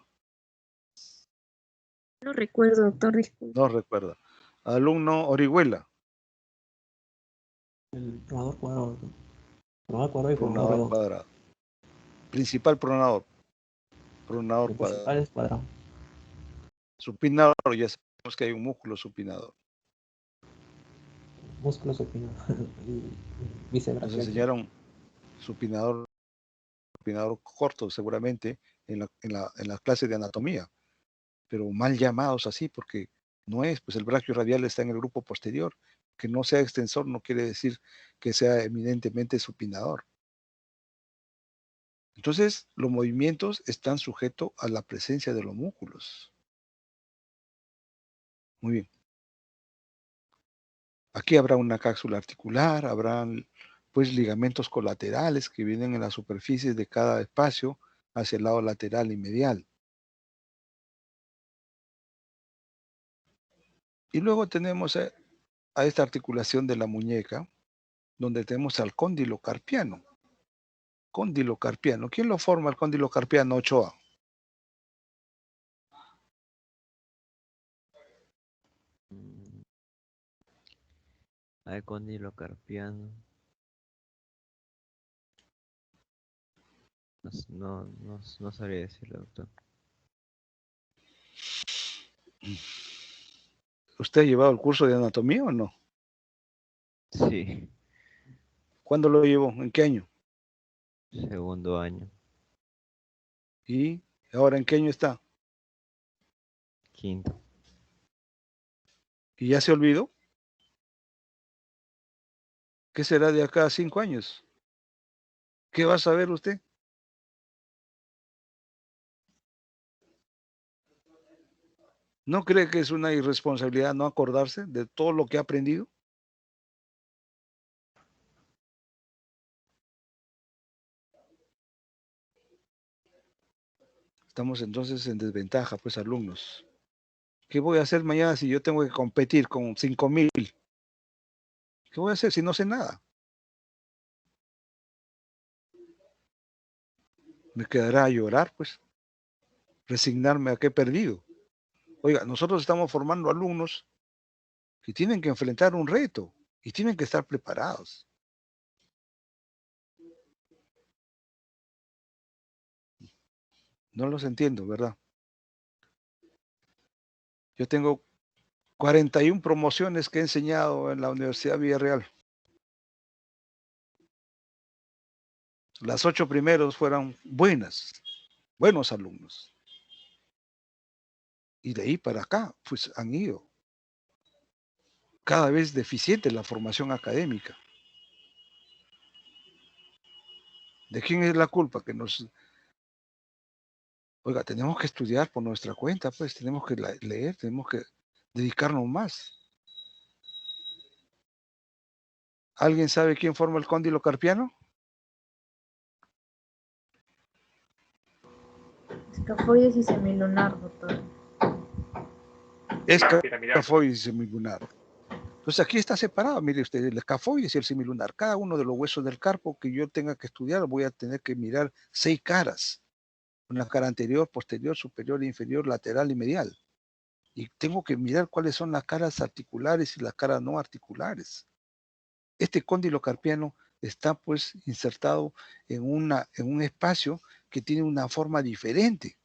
No recuerdo, doctor, disculpe. No recuerda. Alumno Orihuela. El pronador cuadrado. Pronador cuadrado y Pronador pronador cuadrado. Principal pronador. Pronador el cuadrado. principal es cuadrado. Supinador, ya sabemos que hay un músculo supinador. Músculo supinador. Bíceps Nos braquial. enseñaron supinador corto seguramente en las clases de anatomía, pero mal llamados así porque no es, pues el braquio radial está en el grupo posterior. Que no sea extensor no quiere decir que sea eminentemente supinador. Entonces, los movimientos están sujetos a la presencia de los músculos. Muy bien. Aquí habrá una cápsula articular, habrán pues ligamentos colaterales que vienen en la superficie de cada espacio hacia el lado lateral y medial. Y luego tenemos a esta articulación de la muñeca, donde tenemos al cóndilo carpiano. Cóndilo carpiano. ¿Quién lo forma el cóndilo carpiano, Ochoa? Hay cóndilo carpiano. No sabría decirlo, doctor. ¿Usted ha llevado el curso de anatomía o no? Sí, ¿Cuándo lo llevó? ¿En qué año? segundo año, ¿Y ahora en qué año está? quinto. ¿Y ya se olvidó? ¿Qué será de acá a 5 años? ¿Qué va a saber usted? ¿No cree que es una irresponsabilidad no acordarse de todo lo que ha aprendido? Estamos entonces en desventaja, pues, alumnos. ¿Qué voy a hacer mañana si yo tengo que competir con 5.000? ¿Qué voy a hacer si no sé nada? Me quedará a llorar, pues, resignarme a que he perdido. Oiga, nosotros estamos formando alumnos que tienen que enfrentar un reto y tienen que estar preparados. No los entiendo, ¿verdad? Yo tengo 41 promociones que he enseñado en la Universidad Villarreal. Las 8 primeros fueron buenos alumnos. Y de ahí para acá, pues han ido. Cada vez deficiente la formación académica. ¿De quién es la culpa? Oiga, tenemos que estudiar por nuestra cuenta, pues tenemos que leer, tenemos que dedicarnos más. ¿Alguien sabe quién forma el cóndilo carpiano? Escafoides y semilunar, doctor. Es escafoides y semilunar. Entonces aquí está separado, mire usted, el escafoides y el semilunar. Cada uno de los huesos del carpo que yo tenga que estudiar, voy a tener que mirar 6 caras. Una cara anterior, posterior, superior, inferior, lateral y medial. Y tengo que mirar cuáles son las caras articulares y las caras no articulares. Este cóndilo carpiano está pues insertado en un espacio que tiene una forma diferente.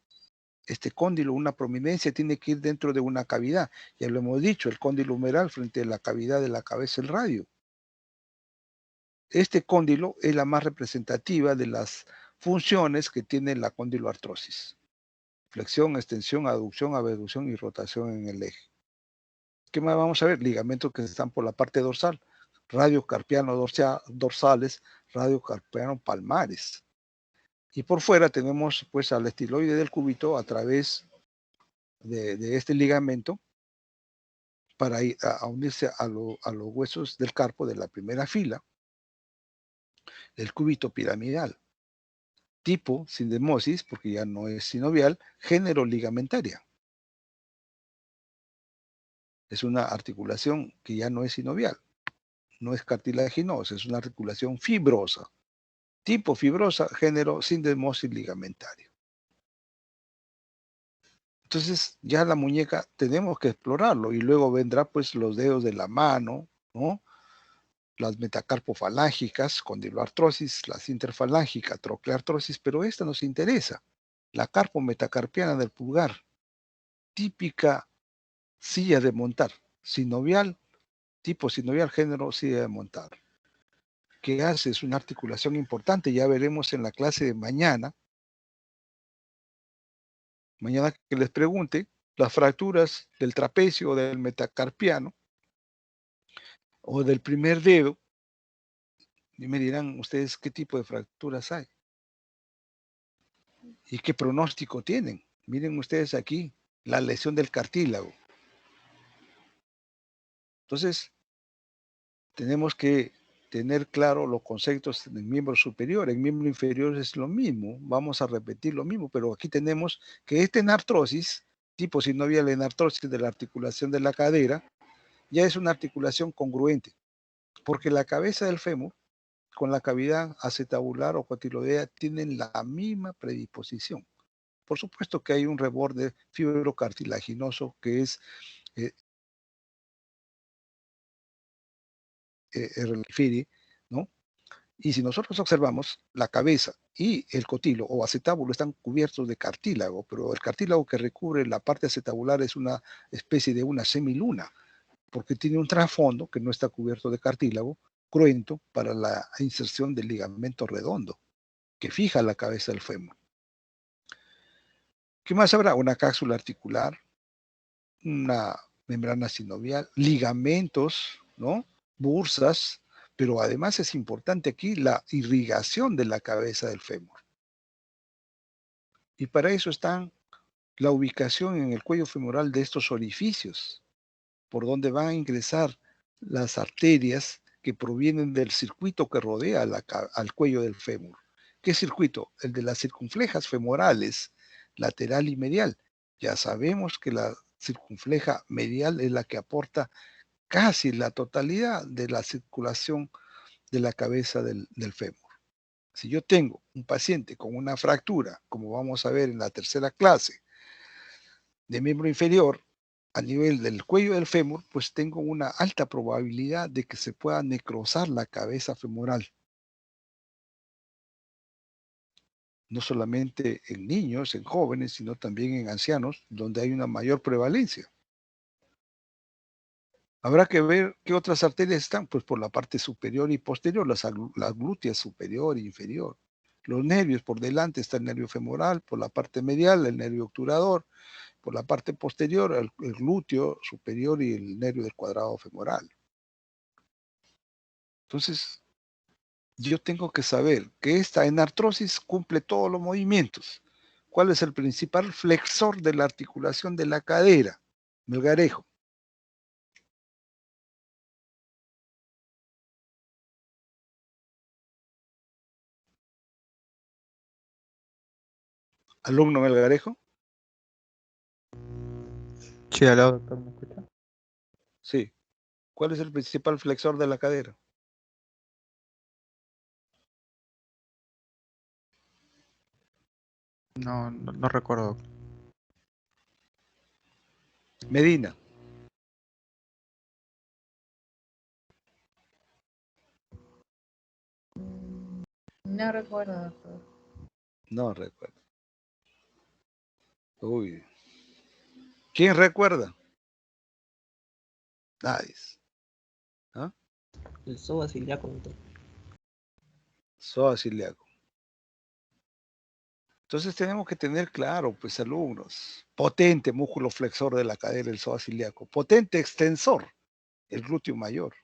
Este cóndilo, una prominencia, tiene que ir dentro de una cavidad. Ya lo hemos dicho, el cóndilo humeral frente a la cavidad de la cabeza del radio. Este cóndilo es la más representativa de las funciones que tiene la condiloartrosis. Flexión, extensión, aducción, abducción y rotación en el eje. ¿Qué más vamos a ver? Ligamentos que están por la parte dorsal, radiocarpiano dorsales, radiocarpiano palmares. Y por fuera tenemos pues al estiloide del cúbito a través de este ligamento para ir a unirse a los huesos del carpo de la primera fila, del cúbito piramidal. Tipo sindemosis, porque ya no es sinovial, género ligamentaria. Es una articulación que ya no es sinovial, no es cartilaginosa, es una articulación fibrosa. Tipo fibrosa, género sindemosis ligamentario. Entonces ya la muñeca tenemos que explorarlo y luego vendrá pues los dedos de la mano, ¿no? Las metacarpofalángicas, condiloartrosis, las interfalángicas, trocleartrosis, pero esta nos interesa. La carpometacarpiana del pulgar, típica silla de montar, sinovial, tipo sinovial, género silla de montar. ¿Qué hace? Es una articulación importante, ya veremos en la clase de mañana. Mañana que les pregunte las fracturas del trapecio o del metacarpiano o del primer dedo, y me dirán ustedes qué tipo de fracturas hay y qué pronóstico tienen. Miren ustedes aquí, la lesión del cartílago. Entonces, tenemos que tener claro los conceptos del miembro superior. En miembro inferior es lo mismo, vamos a repetir lo mismo, pero aquí tenemos que esta enartrosis, tipo sinovial enartrosis de la articulación de la cadera, ya es una articulación congruente, porque la cabeza del fémur con la cavidad acetabular o cotiloidea tienen la misma predisposición. Por supuesto que hay un reborde fibrocartilaginoso que es el FIRI, ¿no? Y si nosotros observamos, la cabeza y el cotilo o acetábulo están cubiertos de cartílago, pero el cartílago que recubre la parte acetabular es una especie de una semiluna, porque tiene un trasfondo que no está cubierto de cartílago, cruento para la inserción del ligamento redondo, que fija la cabeza del fémur. ¿Qué más habrá? Una cápsula articular, una membrana sinovial, ligamentos, ¿no? Bursas, pero además es importante aquí la irrigación de la cabeza del fémur. Y para eso están la ubicación en el cuello femoral de estos orificios, por donde van a ingresar las arterias que provienen del circuito que rodea al cuello del fémur. ¿Qué circuito? El de las circunflejas femorales, lateral y medial. Ya sabemos que la circunfleja medial es la que aporta casi la totalidad de la circulación de la cabeza del fémur. Si yo tengo un paciente con una fractura, como vamos a ver en la tercera clase, de miembro inferior a nivel del cuello del fémur, pues tengo una alta probabilidad de que se pueda necrosar la cabeza femoral. No solamente en niños, en jóvenes, sino también en ancianos, donde hay una mayor prevalencia. Habrá que ver qué otras arterias están, pues por la parte superior y posterior, las glúteas superior e inferior. Los nervios, por delante está el nervio femoral, por la parte medial el nervio obturador, por la parte posterior el glúteo superior y el nervio del cuadrado femoral. Entonces, yo tengo que saber que esta enartrosis cumple todos los movimientos. ¿Cuál es el principal flexor de la articulación de la cadera? Melgarejo. ¿Alumno Melgarejo? Sí, aló, doctor, ¿me escucha? Sí. ¿Cuál es el principal flexor de la cadera? No recuerdo. Medina. No recuerdo, doctor. No recuerdo. Uy. ¿Quién recuerda? Nadie. ¿Ah? El psoas ilíaco, doctor. Psoas ilíaco. Entonces tenemos que tener claro, pues alumnos, potente músculo flexor de la cadera, el psoas ilíaco, potente extensor, el glúteo mayor.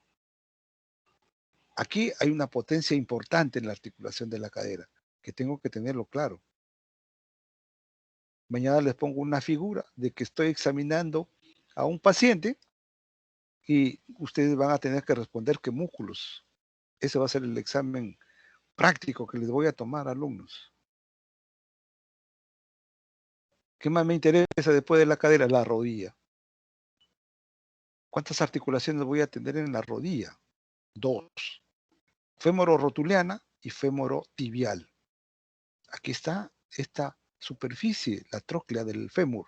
Aquí hay una potencia importante en la articulación de la cadera, que tengo que tenerlo claro. Mañana les pongo una figura de que estoy examinando a un paciente y ustedes van a tener que responder qué músculos. Ese va a ser el examen práctico que les voy a tomar, alumnos. ¿Qué más me interesa después de la cadera? La rodilla. ¿Cuántas articulaciones voy a tener en la rodilla? 2. Fémoro-rotuliana y fémoro-tibial. Aquí está esta superficie, la tróclea del fémur.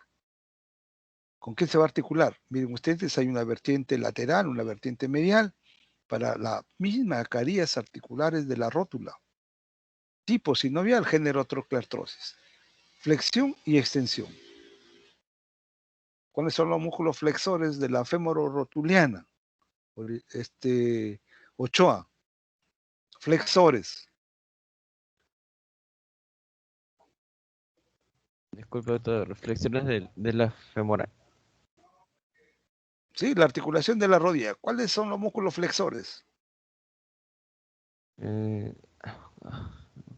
¿Con qué se va a articular? Miren ustedes, hay una vertiente lateral, una vertiente medial, para las mismas carías articulares de la rótula. Tipo sinovial, género trocleartrosis. Flexión y extensión. ¿Cuáles son los músculos flexores de la fémoro-rotuliana? Ochoa. Flexores. Disculpe, doctor, reflexiones de la femoral. Sí, la articulación de la rodilla. ¿Cuáles son los músculos flexores? No me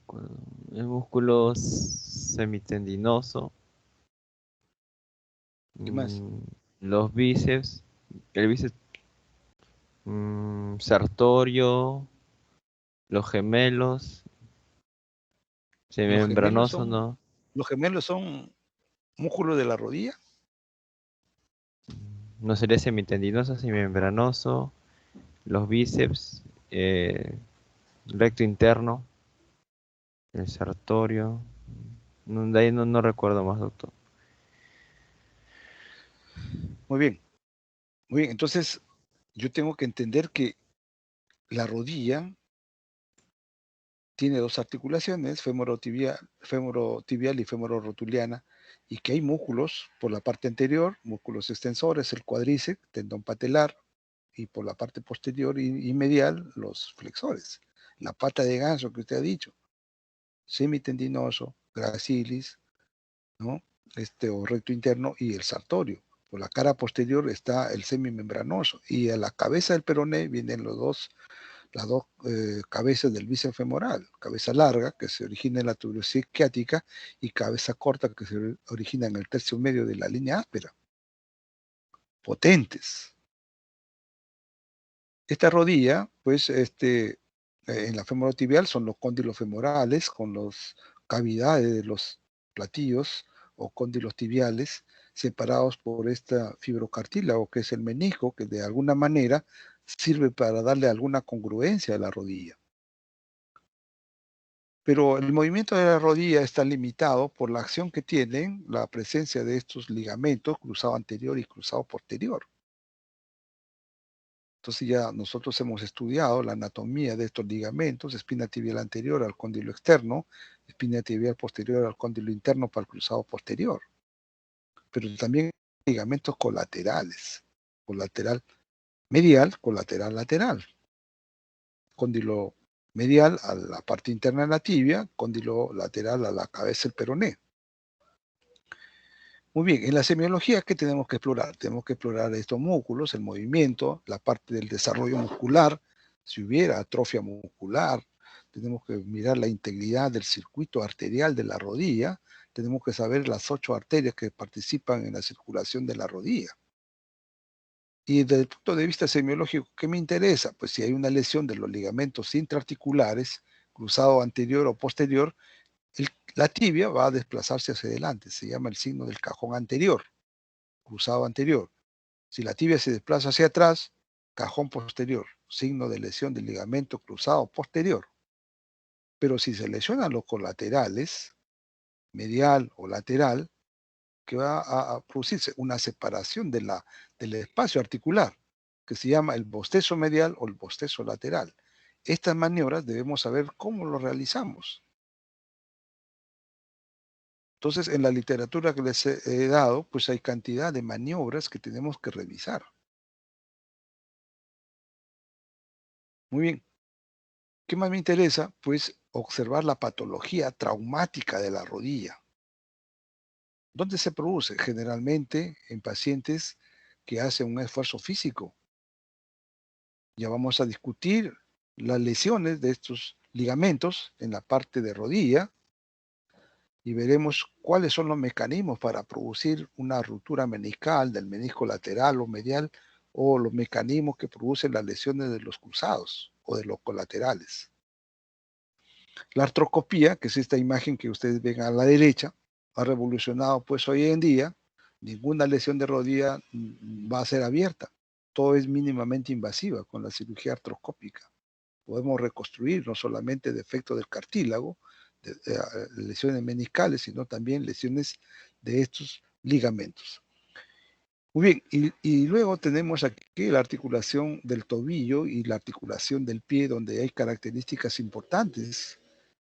acuerdo. El músculo semitendinoso. ¿Qué más? Los bíceps. El bíceps sartorio. Los gemelos. Semimembranoso, ¿no? ¿Los gemelos son músculos de la rodilla? No sería semitendinoso, semimembranoso. Los bíceps. Recto interno. El sartorio. De ahí no recuerdo más, doctor. Muy bien. Muy bien. Entonces, yo tengo que entender que la rodilla tiene 2 articulaciones, femorotibial y femororotuliana, y que hay músculos por la parte anterior, músculos extensores, el cuádriceps, tendón patelar, y por la parte posterior y medial, los flexores. La pata de ganso que usted ha dicho, semitendinoso, gracilis, ¿no? O recto interno y el sartorio. Por la cara posterior está el semimembranoso y a la cabeza del peroné vienen las dos cabezas del bíceps femoral, cabeza larga que se origina en la tuberosidad isquiática y cabeza corta que se origina en el tercio medio de la línea áspera. Potentes. Esta rodilla, pues, en la femorotibial son los cóndilos femorales con las cavidades de los platillos o cóndilos tibiales separados por esta fibrocartílago que es el menisco que de alguna manera sirve para darle alguna congruencia a la rodilla. Pero el movimiento de la rodilla está limitado por la acción que tienen la presencia de estos ligamentos cruzado anterior y cruzado posterior. Entonces ya nosotros hemos estudiado la anatomía de estos ligamentos, espina tibial anterior al cóndilo externo, espina tibial posterior al cóndilo interno para el cruzado posterior. Pero también ligamentos colaterales, colateral medial, colateral lateral. Cóndilo medial a la parte interna de la tibia, cóndilo lateral a la cabeza del peroné. Muy bien, en la semiología, ¿qué tenemos que explorar? Tenemos que explorar estos músculos, el movimiento, la parte del desarrollo muscular, si hubiera atrofia muscular, tenemos que mirar la integridad del circuito arterial de la rodilla, tenemos que saber las 8 arterias que participan en la circulación de la rodilla. Y desde el punto de vista semiológico, ¿qué me interesa? Pues si hay una lesión de los ligamentos intraarticulares, cruzado anterior o posterior, La tibia va a desplazarse hacia adelante, se llama el signo del cajón anterior, cruzado anterior. Si la tibia se desplaza hacia atrás, cajón posterior, signo de lesión del ligamento cruzado posterior. Pero si se lesionan los colaterales, medial o lateral, que va a producirse una separación del espacio articular, que se llama el bostezo medial o el bostezo lateral. Estas maniobras debemos saber cómo lo realizamos. Entonces, en la literatura que les he dado, pues hay cantidad de maniobras que tenemos que revisar. Muy bien. ¿Qué más me interesa? Pues observar la patología traumática de la rodilla. ¿Dónde se produce? Generalmente en pacientes que hacen un esfuerzo físico. Ya vamos a discutir las lesiones de estos ligamentos en la parte de rodilla y veremos cuáles son los mecanismos para producir una ruptura meniscal del menisco lateral o medial o los mecanismos que producen las lesiones de los cruzados o de los colaterales. La artroscopía, que es esta imagen que ustedes ven a la derecha, ha revolucionado pues hoy en día. Ninguna lesión de rodilla va a ser abierta. Todo es mínimamente invasiva con la cirugía artroscópica. Podemos reconstruir no solamente defectos del cartílago, lesiones meniscales, sino también lesiones de estos ligamentos. Muy bien, y luego tenemos aquí la articulación del tobillo y la articulación del pie, donde hay características importantes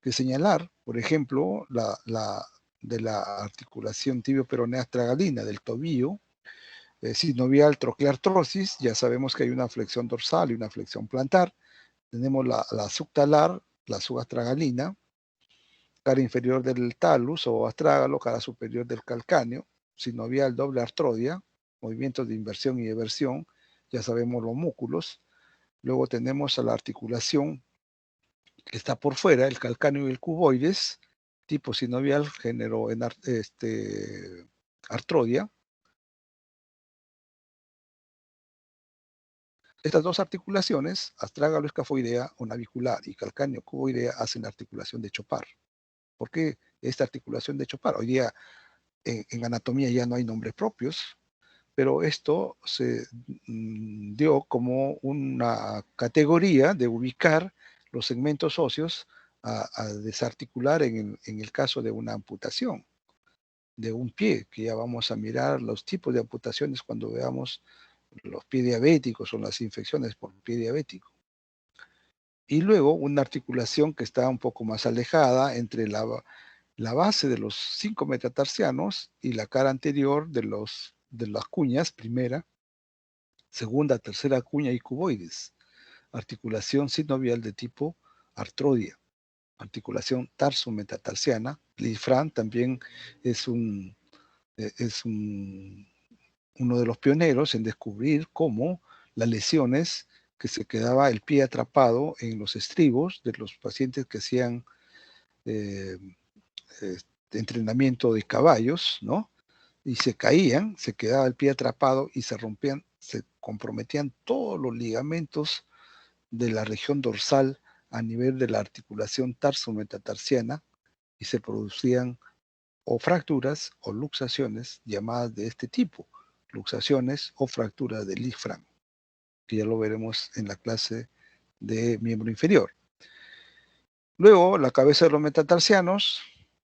que señalar. Por ejemplo, de la articulación tibio-peronea astragalina del tobillo, sinovial troqueartrosis, ya sabemos que hay una flexión dorsal y una flexión plantar. Tenemos la subtalar, la subastragalina, cara inferior del talus o astrágalo, cara superior del calcáneo, sinovial doble artrodia, movimientos de inversión y eversión, ya sabemos los músculos. Luego tenemos a la articulación que está por fuera, el calcáneo y el cuboides, tipo sinovial, género en artrodia. Estas dos articulaciones, astrágalo-escafoidea o navicular y calcáneo-cuboidea, hacen la articulación de Chopard. ¿Por qué esta articulación de Chopard? Hoy día en anatomía ya no hay nombres propios, pero esto se dio como una categoría de ubicar los segmentos óseos a desarticular en el caso de una amputación de un pie, que ya vamos a mirar los tipos de amputaciones cuando veamos los pies diabéticos o las infecciones por pie diabético. Y luego una articulación que está un poco más alejada entre la base de los 5 metatarsianos y la cara anterior de las cuñas, primera, segunda, tercera cuña y cuboides. Articulación sinovial de tipo artrodia. Articulación tarso-metatarsiana. Lisfranc también es uno de los pioneros en descubrir cómo las lesiones que se quedaba el pie atrapado en los estribos de los pacientes que hacían entrenamiento de caballos, ¿no? Y se caían, se quedaba el pie atrapado y se rompían, se comprometían todos los ligamentos de la región dorsal a nivel de la articulación tarso-metatarsiana y se producían o fracturas o luxaciones llamadas de este tipo, luxaciones o fracturas de Lisfranc, que ya lo veremos en la clase de miembro inferior. Luego, la cabeza de los metatarsianos,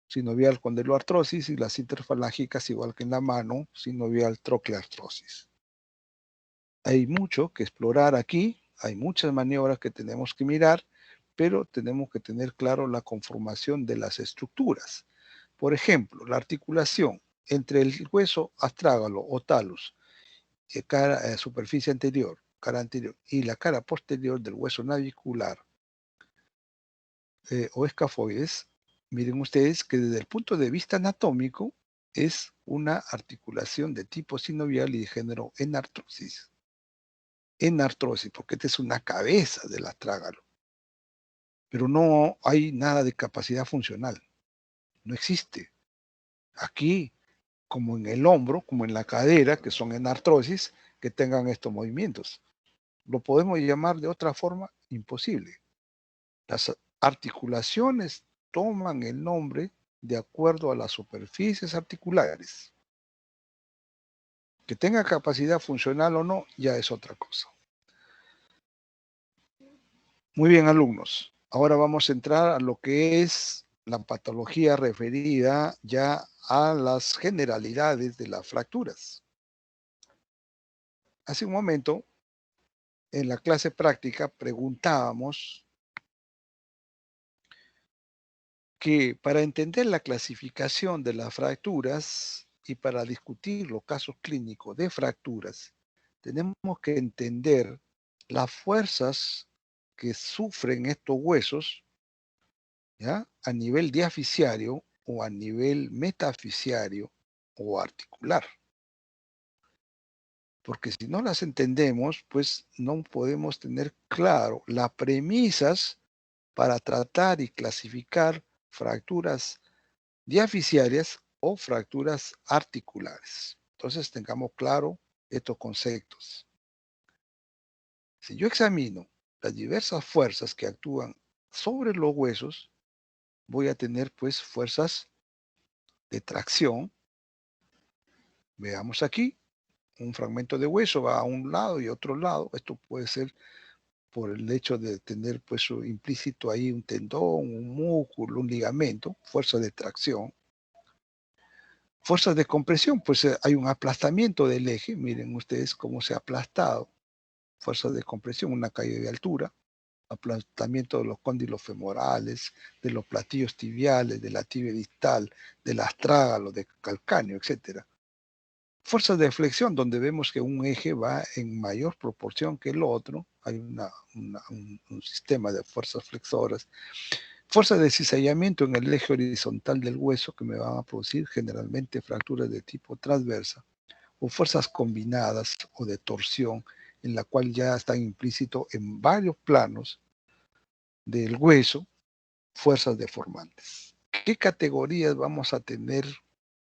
sinovial condyloartrosis, y las interfalángicas, igual que en la mano, sinovial troqueartrosis. Hay mucho que explorar aquí, hay muchas maniobras que tenemos que mirar, pero tenemos que tener claro la conformación de las estructuras. Por ejemplo, la articulación entre el hueso astrágalo o talus, superficie anterior, cara anterior, y la cara posterior del hueso navicular o escafoides, miren ustedes que desde el punto de vista anatómico es una articulación de tipo sinovial y de género enartrosis. Enartrosis, porque esta es una cabeza del astrágalo. Pero no hay nada de capacidad funcional. No existe. Aquí, como en el hombro, como en la cadera, que son enartrosis, que tengan estos movimientos. ¿Lo podemos llamar de otra forma? Imposible. Las articulaciones toman el nombre de acuerdo a las superficies articulares. Que tenga capacidad funcional o no, ya es otra cosa. Muy bien, alumnos. Ahora vamos a entrar a lo que es la patología referida ya a las generalidades de las fracturas. Hace un momento, en la clase práctica, preguntábamos que para entender la clasificación de las fracturas y para discutir los casos clínicos de fracturas, tenemos que entender las fuerzas que sufren estos huesos, ¿ya?, a nivel diaficiario o a nivel metafisiario o articular. Porque si no las entendemos, pues no podemos tener claro las premisas para tratar y clasificar fracturas diaficiarias o fracturas articulares. Entonces tengamos claro estos conceptos. Si yo examino las diversas fuerzas que actúan sobre los huesos, voy a tener pues fuerzas de tracción. Veamos aquí, un fragmento de hueso va a un lado y otro lado. Esto puede ser por el hecho de tener pues implícito ahí un tendón, un músculo, un ligamento, fuerza de tracción. Fuerzas de compresión, pues hay un aplastamiento del eje. Miren ustedes cómo se ha aplastado. Fuerzas de compresión, una caída de altura, aplastamiento de los cóndilos femorales, de los platillos tibiales, de la tibia distal, del astrágalo, del calcáneo, etc. Fuerzas de flexión, donde vemos que un eje va en mayor proporción que el otro. Hay un sistema de fuerzas flexoras. Fuerzas de cizallamiento en el eje horizontal del hueso que me van a producir generalmente fracturas de tipo transversa, o fuerzas combinadas o de torsión, en la cual ya están implícito en varios planos del hueso, fuerzas deformantes. ¿Qué categorías vamos a tener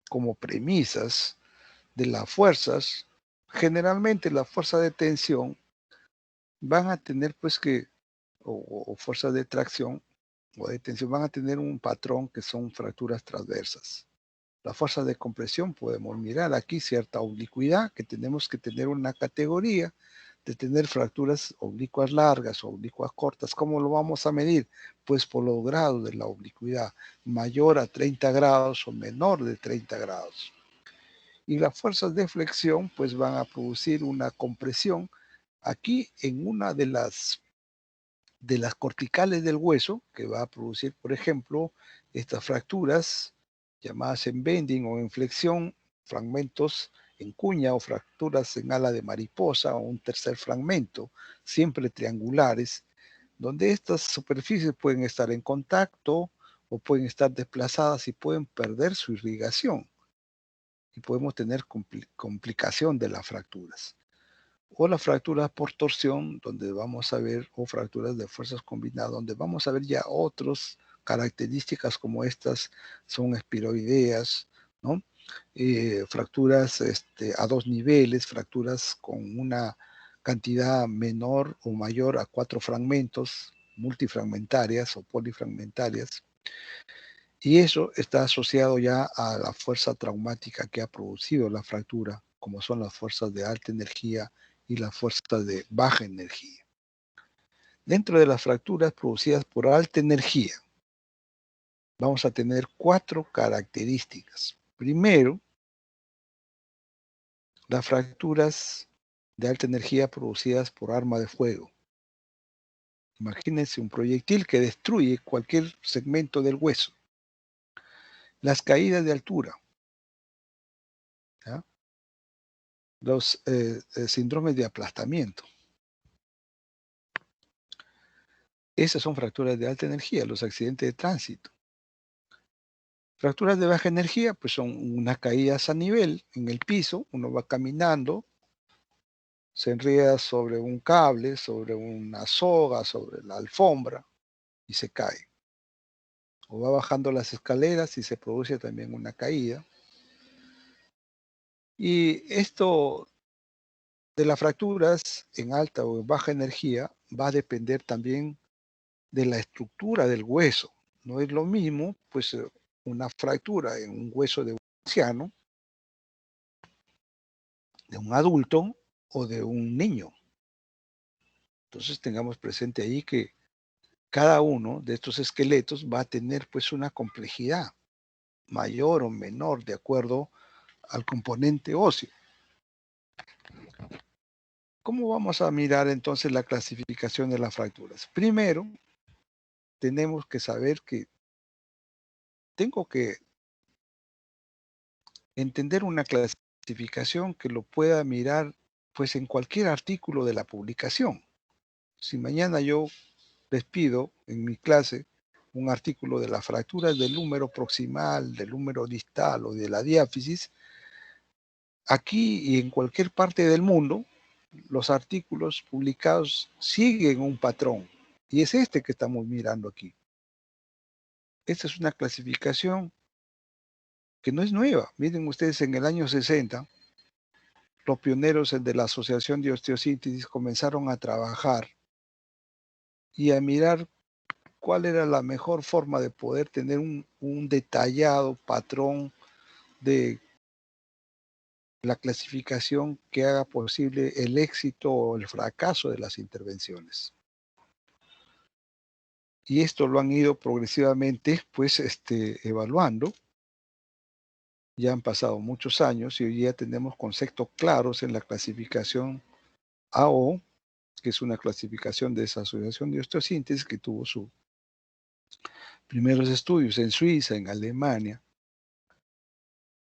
como premisas de las fuerzas? Generalmente las fuerzas de tensión van a tener pues que, o fuerzas de tracción o de tensión, van a tener un patrón que son fracturas transversas. Las fuerzas de compresión, podemos mirar aquí cierta oblicuidad, que tenemos que tener una categoría de tener fracturas oblicuas largas o oblicuas cortas. ¿Cómo lo vamos a medir? Pues por los grados de la oblicuidad, mayor a 30 grados o menor de 30 grados. Y las fuerzas de flexión pues van a producir una compresión aquí en una de las corticales del hueso, que va a producir, por ejemplo, estas fracturas llamadas en bending o en flexión, fragmentos en cuña o fracturas en ala de mariposa o un tercer fragmento, siempre triangulares, donde estas superficies pueden estar en contacto o pueden estar desplazadas y pueden perder su irrigación. Y podemos tener complicación de las fracturas. O las fracturas por torsión, donde vamos a ver, o fracturas de fuerzas combinadas, donde vamos a ver ya otras características como estas son espiroideas, ¿no? Fracturas a dos niveles, fracturas con una cantidad menor o mayor a 4 fragmentos, multifragmentarias o polifragmentarias. Y eso está asociado ya a la fuerza traumática que ha producido la fractura, como son las fuerzas de alta energía y las fuerzas de baja energía. Dentro de las fracturas producidas por alta energía, vamos a tener 4 características. Primero, las fracturas de alta energía producidas por arma de fuego. Imagínense un proyectil que destruye cualquier segmento del hueso. Las caídas de altura, ¿ya? Los síndromes de aplastamiento. Esas son fracturas de alta energía, los accidentes de tránsito. Fracturas de baja energía, pues son unas caídas a nivel en el piso, uno va caminando, se enreda sobre un cable, sobre una soga, sobre la alfombra y se cae. O va bajando las escaleras y se produce también una caída. Y esto de las fracturas en alta o en baja energía va a depender también de la estructura del hueso. No es lo mismo, pues, una fractura en un hueso de un anciano, de un adulto o de un niño. Entonces tengamos presente ahí que cada uno de estos esqueletos va a tener pues una complejidad mayor o menor de acuerdo al componente óseo. ¿Cómo vamos a mirar entonces la clasificación de las fracturas? Primero, tenemos que saber que tengo que entender una clasificación que lo pueda mirar pues en cualquier artículo de la publicación. Si mañana yo les pido en mi clase un artículo de las fracturas del húmero proximal, del húmero distal o de la diáfisis, aquí y en cualquier parte del mundo, los artículos publicados siguen un patrón. Y es este que estamos mirando aquí. Esta es una clasificación que no es nueva. Miren ustedes, en el año 60, los pioneros de la Asociación de Osteosíntesis comenzaron a trabajar y a mirar cuál era la mejor forma de poder tener un detallado patrón de la clasificación que haga posible el éxito o el fracaso de las intervenciones. Y esto lo han ido progresivamente pues evaluando. Ya han pasado muchos años y hoy día tenemos conceptos claros en la clasificación AO, que es una clasificación de esa asociación de osteosíntesis que tuvo sus primeros estudios en Suiza, en Alemania,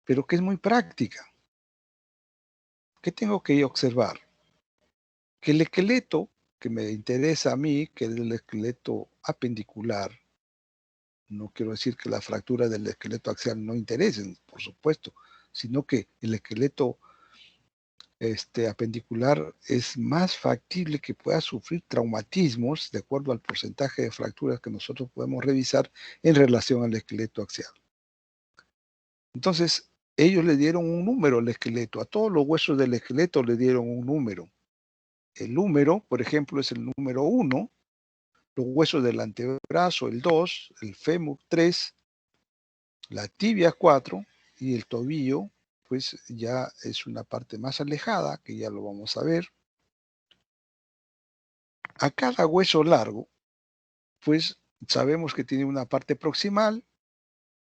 pero que es muy práctica. ¿Qué tengo que observar? Que el esqueleto que me interesa a mí, que es el esqueleto apendicular, no quiero decir que las fracturas del esqueleto axial no interesen, por supuesto, sino que el esqueleto apendicular es más factible que pueda sufrir traumatismos de acuerdo al porcentaje de fracturas que nosotros podemos revisar en relación al esqueleto axial. Entonces, ellos le dieron un número al esqueleto, a todos los huesos del esqueleto le dieron un número. El número, por ejemplo, es el número 1, los huesos del antebrazo, el 2, el fémur 3, la tibia 4 y el tobillo, pues ya es una parte más alejada, que ya lo vamos a ver. A cada hueso largo, pues sabemos que tiene una parte proximal,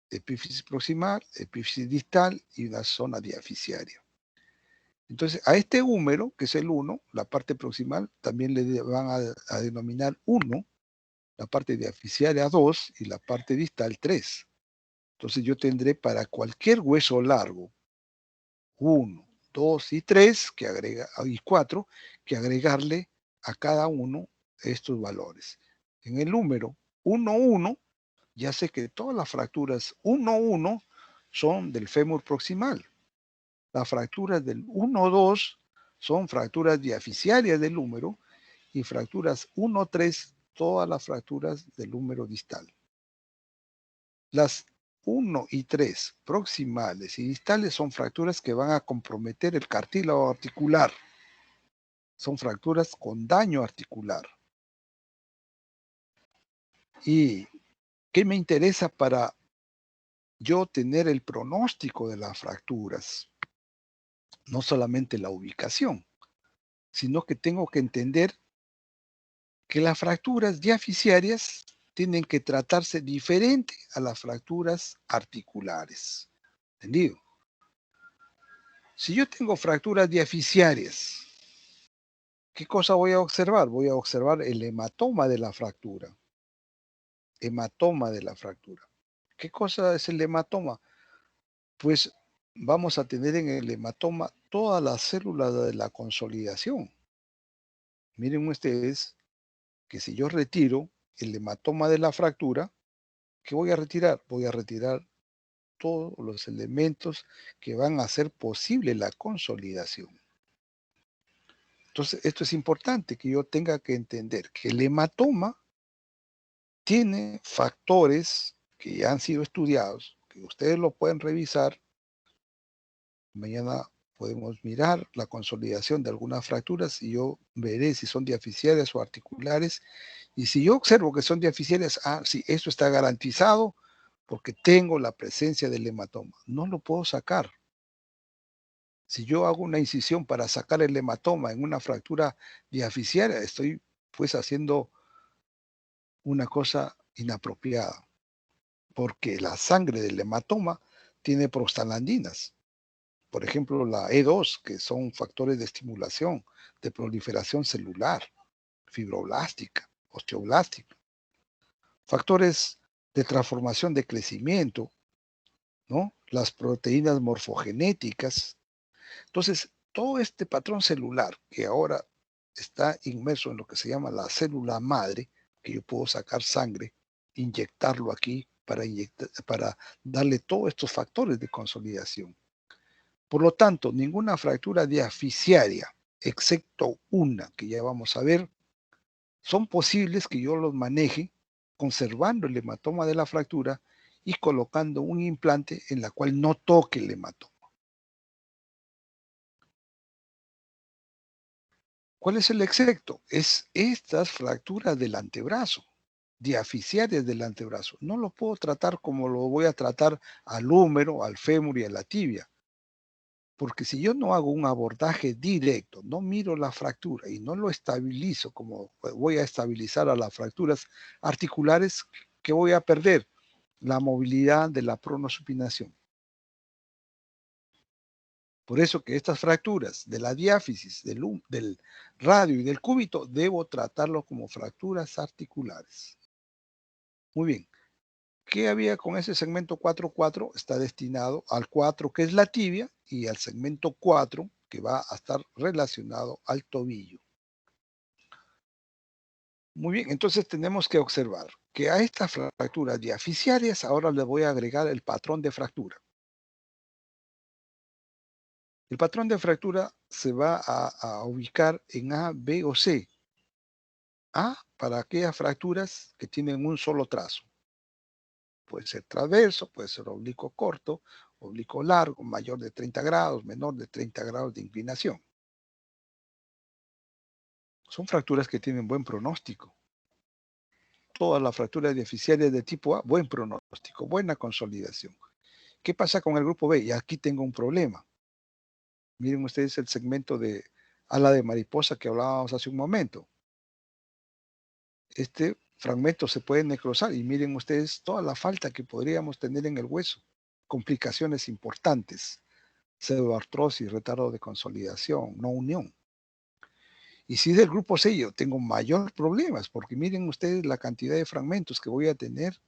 epífisis proximal, epífisis distal y una zona diaficiaria. Entonces, a este húmero, que es el 1, la parte proximal, también le van a denominar 1, la parte diaficiaria 2 y la parte distal 3. Entonces yo tendré para cualquier hueso largo 1, 2 y 3, y 4, que agregarle a cada uno estos valores. En el número 1, 1, ya sé que todas las fracturas 1, 1 son del fémur proximal. Las fracturas del 1, 2 son fracturas diaficiarias del húmero y fracturas 1, 3, todas las fracturas del húmero distal. Las 1 y 3 proximales y distales son fracturas que van a comprometer el cartílago articular. Son fracturas con daño articular. ¿Y qué me interesa para yo tener el pronóstico de las fracturas? No solamente la ubicación, sino que tengo que entender que las fracturas diaficiarias tienen que tratarse diferente a las fracturas articulares. ¿Entendido? Si yo tengo fracturas diaficiarias, ¿qué cosa voy a observar? Voy a observar el hematoma de la fractura. Hematoma de la fractura. ¿Qué cosa es el hematoma? Pues vamos a tener en el hematoma todas las células de la consolidación. Miren ustedes que si yo retiro el hematoma de la fractura, ¿qué voy a retirar? Voy a retirar todos los elementos que van a hacer posible la consolidación. Entonces, esto es importante que yo tenga que entender que el hematoma tiene factores que ya han sido estudiados, que ustedes lo pueden revisar. Mañana podemos mirar la consolidación de algunas fracturas y yo veré si son diaficiarias o articulares. Y si yo observo que son diaficiarias, sí, esto está garantizado porque tengo la presencia del hematoma. No lo puedo sacar. Si yo hago una incisión para sacar el hematoma en una fractura diaficiaria, estoy pues haciendo una cosa inapropiada, porque la sangre del hematoma tiene prostaglandinas. Por ejemplo, la E2, que son factores de estimulación, de proliferación celular, fibroblástica, osteoblástica. Factores de transformación de crecimiento, ¿no? Las proteínas morfogenéticas. Entonces, todo este patrón celular que ahora está inmerso en lo que se llama la célula madre, que yo puedo sacar sangre, inyectarlo aquí para darle todos estos factores de consolidación. Por lo tanto, ninguna fractura diaficiaria, excepto una que ya vamos a ver, son posibles que yo los maneje conservando el hematoma de la fractura y colocando un implante en la cual no toque el hematoma. ¿Cuál es el excepto? Es estas fracturas del antebrazo, diaficiarias del antebrazo. No lo puedo tratar como lo voy a tratar al húmero, al fémur y a la tibia. Porque si yo no hago un abordaje directo, no miro la fractura y no lo estabilizo como voy a estabilizar a las fracturas articulares, ¿qué voy a perder? La movilidad de la pronosupinación. Por eso que estas fracturas de la diáfisis, del radio y del cúbito, debo tratarlo como fracturas articulares. Muy bien. ¿Qué había con ese segmento 4-4? Está destinado al 4, que es la tibia, y al segmento 4, que va a estar relacionado al tobillo. Muy bien, entonces tenemos que observar que a estas fracturas diaficiarias ahora le voy a agregar el patrón de fractura. El patrón de fractura se va a ubicar en A, B o C. A para aquellas fracturas que tienen un solo trazo. Puede ser transverso, puede ser oblicuo corto, oblicuo largo, mayor de 30 grados, menor de 30 grados de inclinación. Son fracturas que tienen buen pronóstico. Todas las fracturas diaficiarias de tipo A, buen pronóstico, buena consolidación. ¿Qué pasa con el grupo B? Y aquí tengo un problema. Miren ustedes el segmento de ala de mariposa que hablábamos hace un momento. Este fragmento se puede necrosar y miren ustedes toda la falta que podríamos tener en el hueso. Complicaciones importantes, pseudoartrosis, retardo de consolidación, no unión. Y si del grupo C yo tengo mayor problemas, porque miren ustedes la cantidad de fragmentos que voy a tener,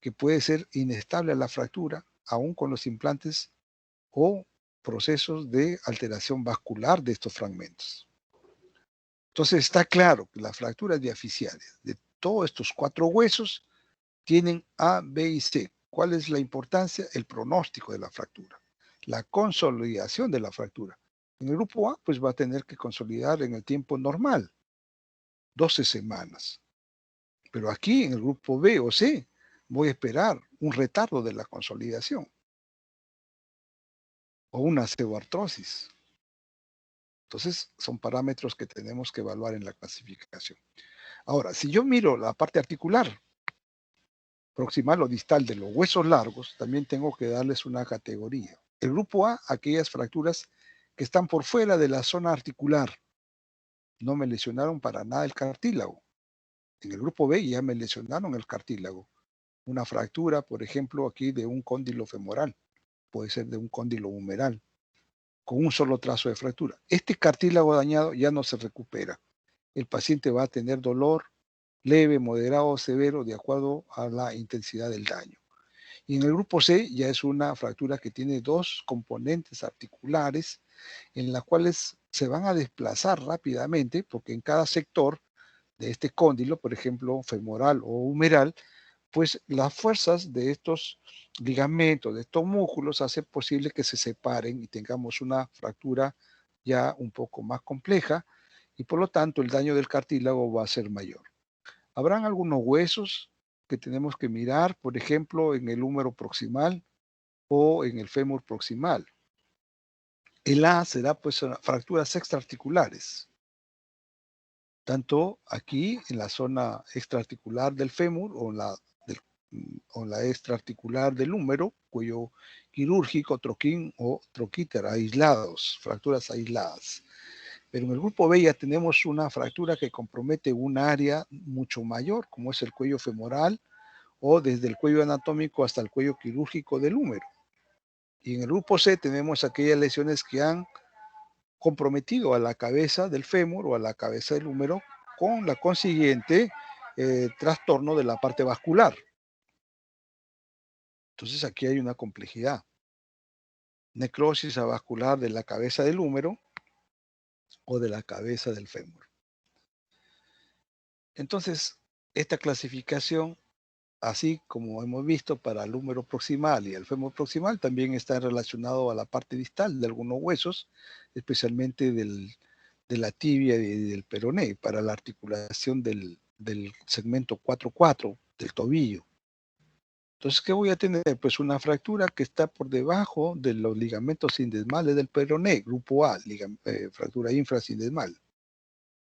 que puede ser inestable a la fractura, aún con los implantes o procesos de alteración vascular de estos fragmentos. Entonces está claro que las fracturas diaficiarias de todos estos 4 huesos tienen A, B y C. ¿Cuál es la importancia? El pronóstico de la fractura, la consolidación de la fractura. En el grupo A, pues va a tener que consolidar en el tiempo normal, 12 semanas. Pero aquí en el grupo B o C, voy a esperar un retardo de la consolidación o una pseudoartrosis. Entonces, son parámetros que tenemos que evaluar en la clasificación. Ahora, si yo miro la parte articular, proximal o distal de los huesos largos, también tengo que darles una categoría. El grupo A, aquellas fracturas que están por fuera de la zona articular. No me lesionaron para nada el cartílago. En el grupo B ya me lesionaron el cartílago. Una fractura, por ejemplo, aquí de un cóndilo femoral. Puede ser de un cóndilo humeral, con un solo trazo de fractura. Este cartílago dañado ya no se recupera. El paciente va a tener dolor leve, moderado o severo de acuerdo a la intensidad del daño. Y en el grupo C ya es una fractura que tiene 2 componentes articulares en las cuales se van a desplazar rápidamente porque en cada sector de este cóndilo, por ejemplo, femoral o humeral, pues las fuerzas de estos ligamentos, de estos músculos, hacen posible que se separen y tengamos una fractura ya un poco más compleja y por lo tanto el daño del cartílago va a ser mayor. Habrán algunos huesos que tenemos que mirar, por ejemplo, en el húmero proximal o en el fémur proximal. El A será pues fracturas extraarticulares, tanto aquí en la zona extraarticular del fémur o del o la extraarticular del húmero, cuello quirúrgico, troquín o troquíter, aislados, fracturas aisladas. Pero en el grupo B ya tenemos una fractura que compromete un área mucho mayor, como es el cuello femoral, o desde el cuello anatómico hasta el cuello quirúrgico del húmero. Y en el grupo C tenemos aquellas lesiones que han comprometido a la cabeza del fémur o a la cabeza del húmero, con la consiguiente trastorno de la parte vascular. Entonces aquí hay una complejidad. Necrosis avascular de la cabeza del húmero o de la cabeza del fémur. Entonces, esta clasificación, así como hemos visto para el húmero proximal y el fémur proximal, también está relacionado a la parte distal de algunos huesos, especialmente de la tibia y del peroné, para la articulación del segmento 4-4 del tobillo. Entonces, ¿qué voy a tener? Pues una fractura que está por debajo de los ligamentos sindesmales del peroné, grupo A, fractura infrasindesmal,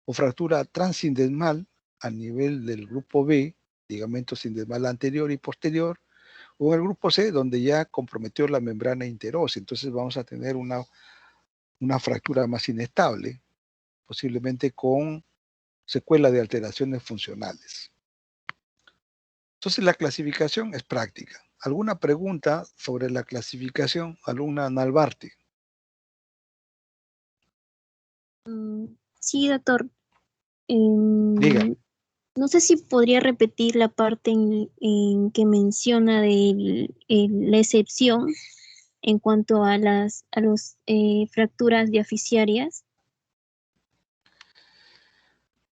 o fractura transindesmal a nivel del grupo B, ligamento sindesmal anterior y posterior, o en el grupo C, donde ya comprometió la membrana interósea. Entonces vamos a tener una fractura más inestable, posiblemente con secuela de alteraciones funcionales. Entonces la clasificación es práctica. ¿Alguna pregunta sobre la clasificación, alumna Nalbarte? Sí, doctor. Diga. No sé si podría repetir la parte en que menciona de la excepción en cuanto a las fracturas diaficiarias.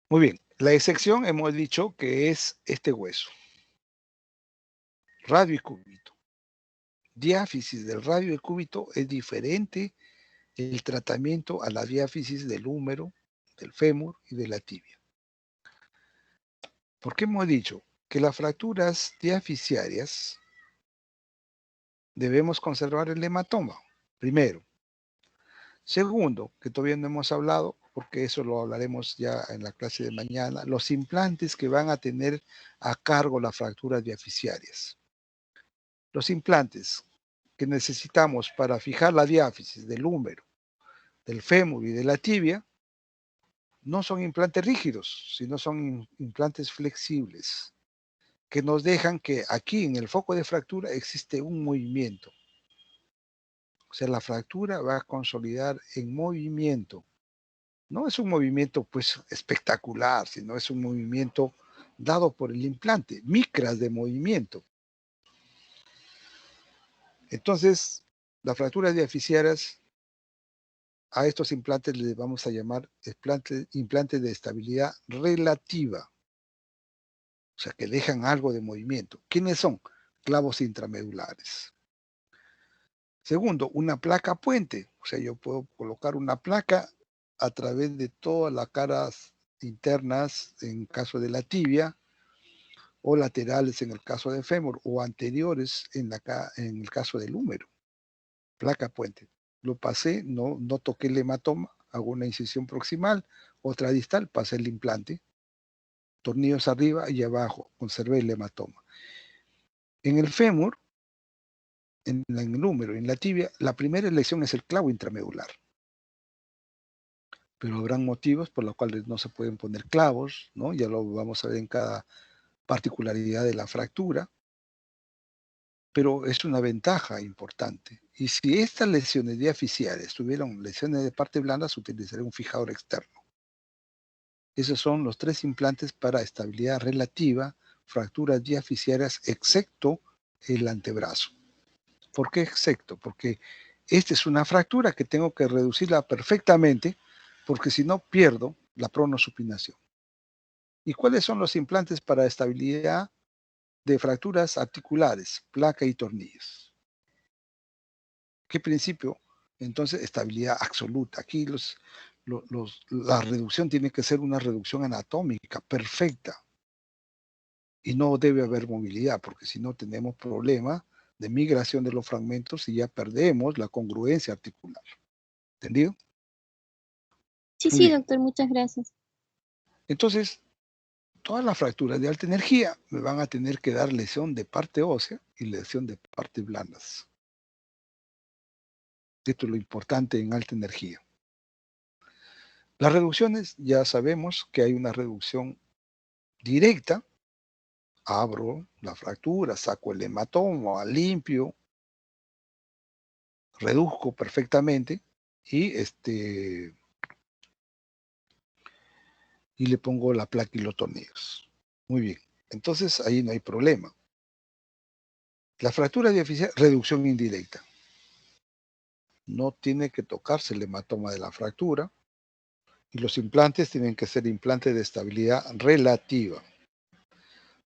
Muy bien. La excepción hemos dicho que es este hueso. Radio y cúbito. Diáfisis del radio y cúbito es diferente el tratamiento a la diáfisis del húmero, del fémur y de la tibia. ¿Por qué hemos dicho que las fracturas diaficiarias debemos conservar el hematoma? Primero. Segundo, que todavía no hemos hablado, porque eso lo hablaremos ya en la clase de mañana, los implantes que van a tener a cargo las fracturas diaficiarias. Los implantes que necesitamos para fijar la diáfisis del húmero, del fémur y de la tibia, no son implantes rígidos, sino son implantes flexibles, que nos dejan que aquí en el foco de fractura existe un movimiento. O sea, la fractura va a consolidar en movimiento. No es un movimiento pues espectacular, sino es un movimiento dado por el implante, micras de movimiento. Entonces, las fracturas diaficiarias, a estos implantes les vamos a llamar implantes de estabilidad relativa. O sea, que dejan algo de movimiento. ¿Quiénes son? Clavos intramedulares. Segundo, una placa puente. O sea, yo puedo colocar una placa a través de todas las caras internas en caso de la tibia, o laterales en el caso del fémur, o anteriores en el caso del húmero. Placa puente. Lo pasé, no toqué el hematoma, hago una incisión proximal, otra distal, pasé el implante, tornillos arriba y abajo, conservé el hematoma. En el fémur, en el húmero, en la tibia, la primera elección es el clavo intramedular. Pero habrán motivos por los cuales no se pueden poner clavos, ¿no? Ya lo vamos a ver en cada particularidad de la fractura, pero es una ventaja importante. Y si estas lesiones diaficiarias tuvieron lesiones de parte blanda, se utilizaría un fijador externo. Esos son los 3 implantes para estabilidad relativa, fracturas diaficiarias, excepto el antebrazo. ¿Por qué excepto? Porque esta es una fractura que tengo que reducirla perfectamente, porque si no pierdo la pronosupinación. ¿Y cuáles son los implantes para estabilidad de fracturas articulares? Placa y tornillos. ¿Qué principio? Entonces, estabilidad absoluta. Aquí la reducción tiene que ser una reducción anatómica perfecta. Y no debe haber movilidad, porque si no tenemos problema de migración de los fragmentos y ya perdemos la congruencia articular. ¿Entendido? Sí, sí, doctor, muchas gracias. Entonces, Todas las fracturas de alta energía me van a tener que dar lesión de parte ósea y lesión de partes blandas. Esto es lo importante en alta energía. Las reducciones, ya sabemos que hay una reducción directa. Abro la fractura, saco el hematoma, limpio, reduzco perfectamente y le pongo la placa y los tornillos. Muy bien. Entonces ahí no hay problema. La fractura diaficial, reducción indirecta. No tiene que tocarse el hematoma de la fractura y los implantes tienen que ser implantes de estabilidad relativa.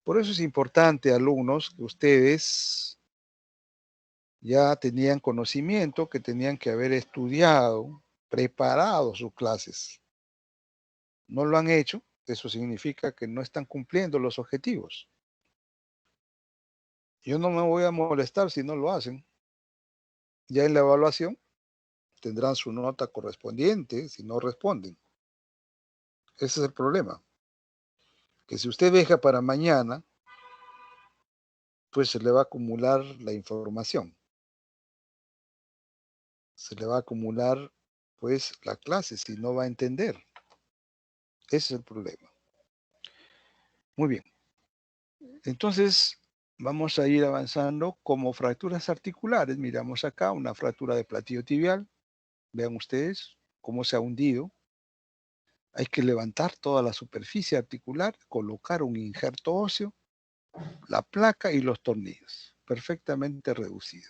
Por eso es importante, alumnos, que ustedes ya tenían conocimiento, que tenían que haber estudiado, preparado sus clases. No lo han hecho, eso significa que no están cumpliendo los objetivos. Yo no me voy a molestar si no lo hacen. Ya en la evaluación tendrán su nota correspondiente si no responden. Ese es el problema. Que si usted deja para mañana, pues se le va a acumular la información. Se le va a acumular, pues, la clase, si no va a entender. Ese es el problema. Muy bien. Entonces, vamos a ir avanzando como fracturas articulares. Miramos acá una fractura de platillo tibial. Vean ustedes cómo se ha hundido. Hay que levantar toda la superficie articular, colocar un injerto óseo, la placa y los tornillos. Perfectamente reducido.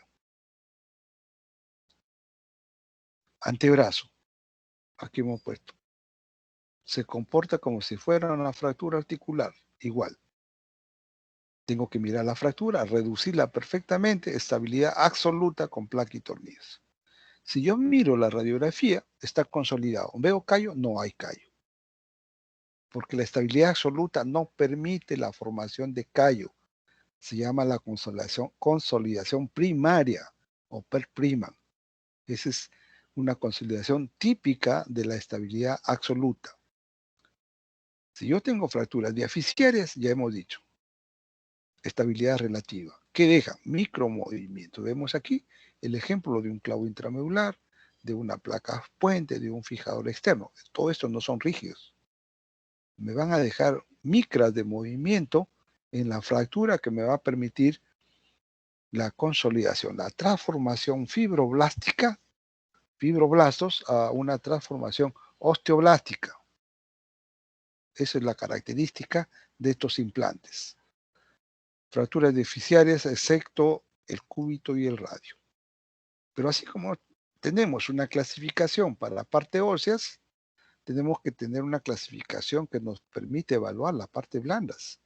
Antebrazo. Aquí hemos puesto. Se comporta como si fuera una fractura articular. Igual. Tengo que mirar la fractura, reducirla perfectamente, estabilidad absoluta con placa y tornillos. Si yo miro la radiografía, está consolidado. ¿Veo callo? No hay callo. Porque la estabilidad absoluta no permite la formación de callo. Se llama la consolidación primaria o perprima. Esa es una consolidación típica de la estabilidad absoluta. Si yo tengo fracturas diaficiarias, ya hemos dicho, estabilidad relativa. ¿Qué deja? Micromovimiento. Vemos aquí el ejemplo de un clavo intramedular, de una placa puente, de un fijador externo. Todo esto no son rígidos. Me van a dejar micras de movimiento en la fractura que me va a permitir la consolidación, la transformación fibroblastos a una transformación osteoblástica. Esa es la característica de estos implantes. Fracturas deficiarias excepto el cúbito y el radio. Pero así como tenemos una clasificación para la parte óseas, tenemos que tener una clasificación que nos permite evaluar las partes blandas.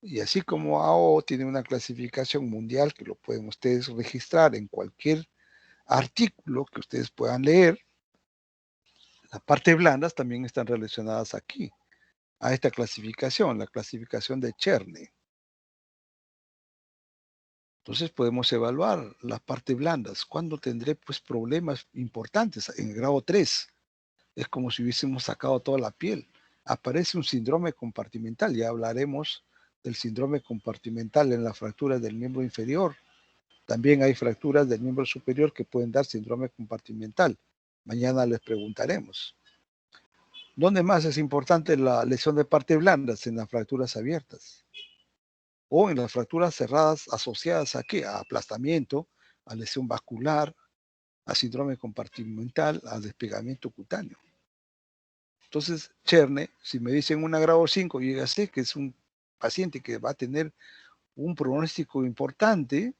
Y así como AO tiene una clasificación mundial que lo pueden ustedes registrar en cualquier artículo que ustedes puedan leer, las partes blandas también están relacionadas aquí, a esta clasificación, la clasificación de Cherney. Entonces podemos evaluar las partes blandas. ¿Cuándo tendré pues problemas importantes? En grado 3. Es como si hubiésemos sacado toda la piel. Aparece un síndrome compartimental. Ya hablaremos del síndrome compartimental en las fracturas del miembro inferior. También hay fracturas del miembro superior que pueden dar síndrome compartimental. Mañana les preguntaremos. ¿Dónde más es importante la lesión de partes blandas? En las fracturas abiertas. O en las fracturas cerradas asociadas ¿a qué? A aplastamiento, a lesión vascular, a síndrome compartimental, a despegamiento cutáneo. Entonces, Cherney, si me dicen una grado 5, yo ya sé que es un paciente que va a tener un pronóstico importante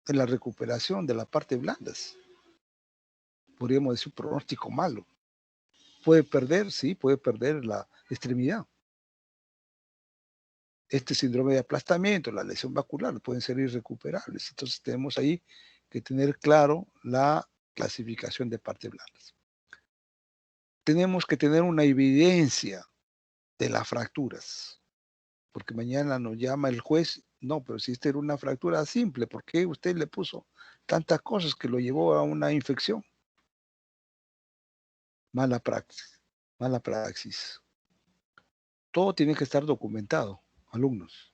en la recuperación de las partes blandas. Podríamos decir un pronóstico malo. ¿Puede perder? Sí, puede perder la extremidad. Este síndrome de aplastamiento, la lesión vascular, pueden ser irrecuperables. Entonces tenemos ahí que tener claro la clasificación de partes blandas. Tenemos que tener una evidencia de las fracturas, porque mañana nos llama el juez, no, pero si esta era una fractura simple, ¿por qué usted le puso tantas cosas que lo llevó a una infección? Mala praxis, mala praxis. Todo tiene que estar documentado, alumnos.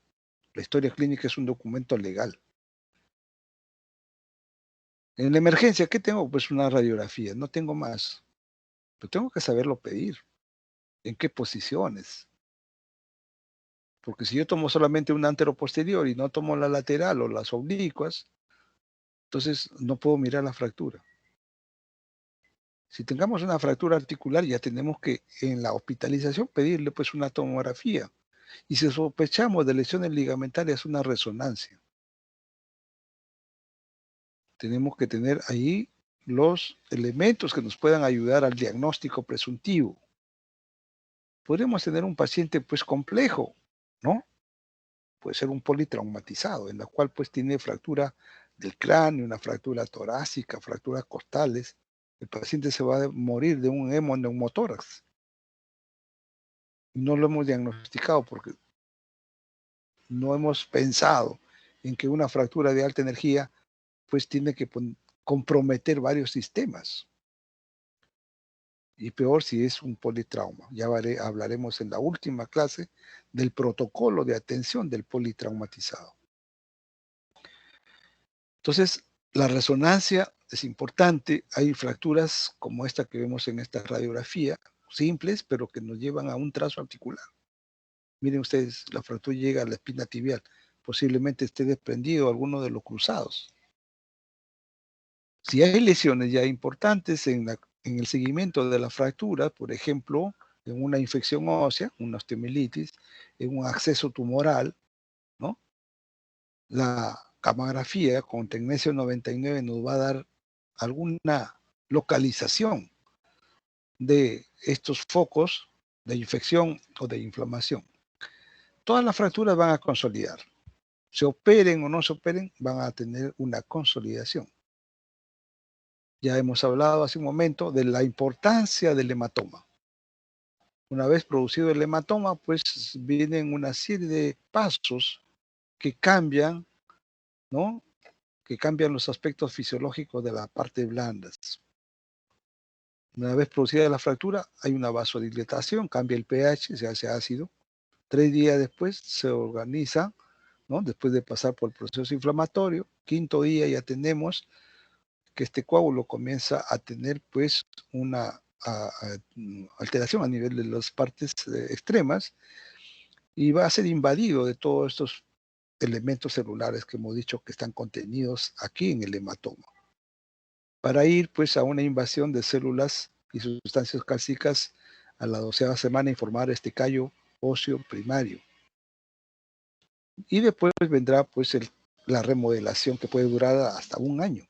La historia clínica es un documento legal. En la emergencia, ¿qué tengo? Pues una radiografía, no tengo más. Pero tengo que saberlo pedir. ¿En qué posiciones? Porque si yo tomo solamente una anteroposterior y no tomo la lateral o las oblicuas, entonces no puedo mirar la fractura. Si tengamos una fractura articular, ya tenemos que en la hospitalización pedirle pues una tomografía. Y si sospechamos de lesiones ligamentarias, una resonancia. Tenemos que tener ahí los elementos que nos puedan ayudar al diagnóstico presuntivo. Podríamos tener un paciente pues complejo, ¿no? Puede ser un politraumatizado, en la cual pues tiene fractura del cráneo, una fractura torácica, fracturas costales. El paciente se va a morir de un hemoneumotórax. No lo hemos diagnosticado porque no hemos pensado en que una fractura de alta energía pues tiene que comprometer varios sistemas. Y peor si es un politrauma. Ya hablaremos en la última clase del protocolo de atención del politraumatizado. Entonces, la resonancia es importante. Hay fracturas como esta que vemos en esta radiografía, simples, pero que nos llevan a un trazo articular. Miren ustedes, la fractura llega a la espina tibial. Posiblemente esté desprendido alguno de los cruzados. Si hay lesiones ya importantes en el seguimiento de la fractura, por ejemplo, en una infección ósea, una osteomielitis, en un acceso tumoral, ¿no? La camografía con tecnesio 99 nos va a dar alguna localización de estos focos de infección o de inflamación. Todas las fracturas van a consolidar. Se operen o no se operen, van a tener una consolidación. Ya hemos hablado hace un momento de la importancia del hematoma. Una vez producido el hematoma, pues vienen una serie de pasos que cambian, ¿no? Que cambian los aspectos fisiológicos de la parte blandas. Una vez producida la fractura, hay una vasodilatación, cambia el pH, se hace ácido. 3 días después se organiza, ¿no? Después de pasar por el proceso inflamatorio. 5.º día ya tenemos que este coágulo comienza a tener pues una alteración a nivel de las partes extremas y va a ser invadido de todos estos elementos celulares que hemos dicho que están contenidos aquí en el hematoma, para ir pues a una invasión de células y sustancias cálcicas a la 12ª semana y formar este callo óseo primario. Y después vendrá pues la remodelación que puede durar hasta 1 año.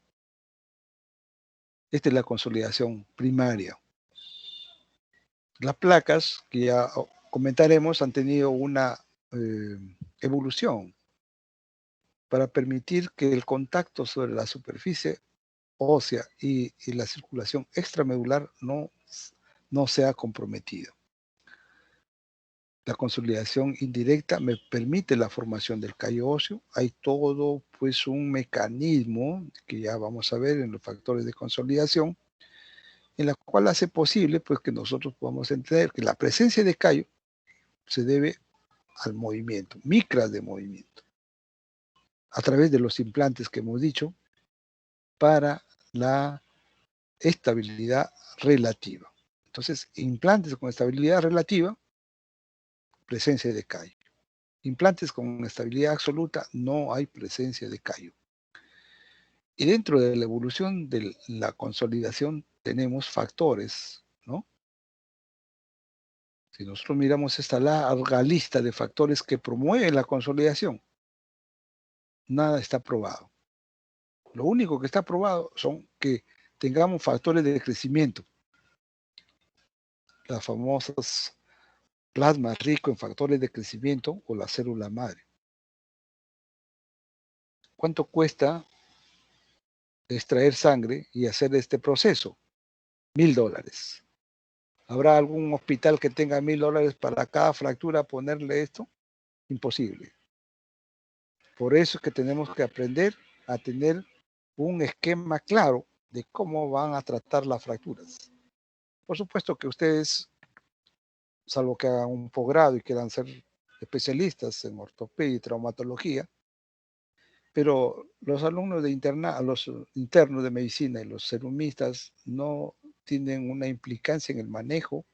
Esta es la consolidación primaria. Las placas, que ya comentaremos, han tenido una evolución para permitir que el contacto sobre la superficie ósea y la circulación extramedular no sea comprometido. La consolidación indirecta me permite la formación del callo óseo. Hay todo pues un mecanismo que ya vamos a ver en los factores de consolidación, en la cual hace posible pues que nosotros podamos entender que la presencia de callo se debe al movimiento, micras de movimiento, a través de los implantes que hemos dicho, para la estabilidad relativa. Entonces, implantes con estabilidad relativa, presencia de callo. Implantes con estabilidad absoluta, no hay presencia de callo. Y dentro de la evolución de la consolidación tenemos factores, ¿no? Si nosotros miramos esta larga lista de factores que promueven la consolidación, nada está probado. Lo único que está probado son que tengamos factores de crecimiento. Las famosas plasma rico en factores de crecimiento o la célula madre. ¿Cuánto cuesta extraer sangre y hacer este proceso? $1.000. ¿Habrá algún hospital que tenga $1.000 para cada fractura ponerle esto? Imposible. Por eso es que tenemos que aprender a tener un esquema claro de cómo van a tratar las fracturas. Por supuesto que ustedes salvo que hagan un posgrado y quieran ser especialistas en ortopedia y traumatología, pero los alumnos los internos de medicina y los serumistas no tienen una implicancia en el manejo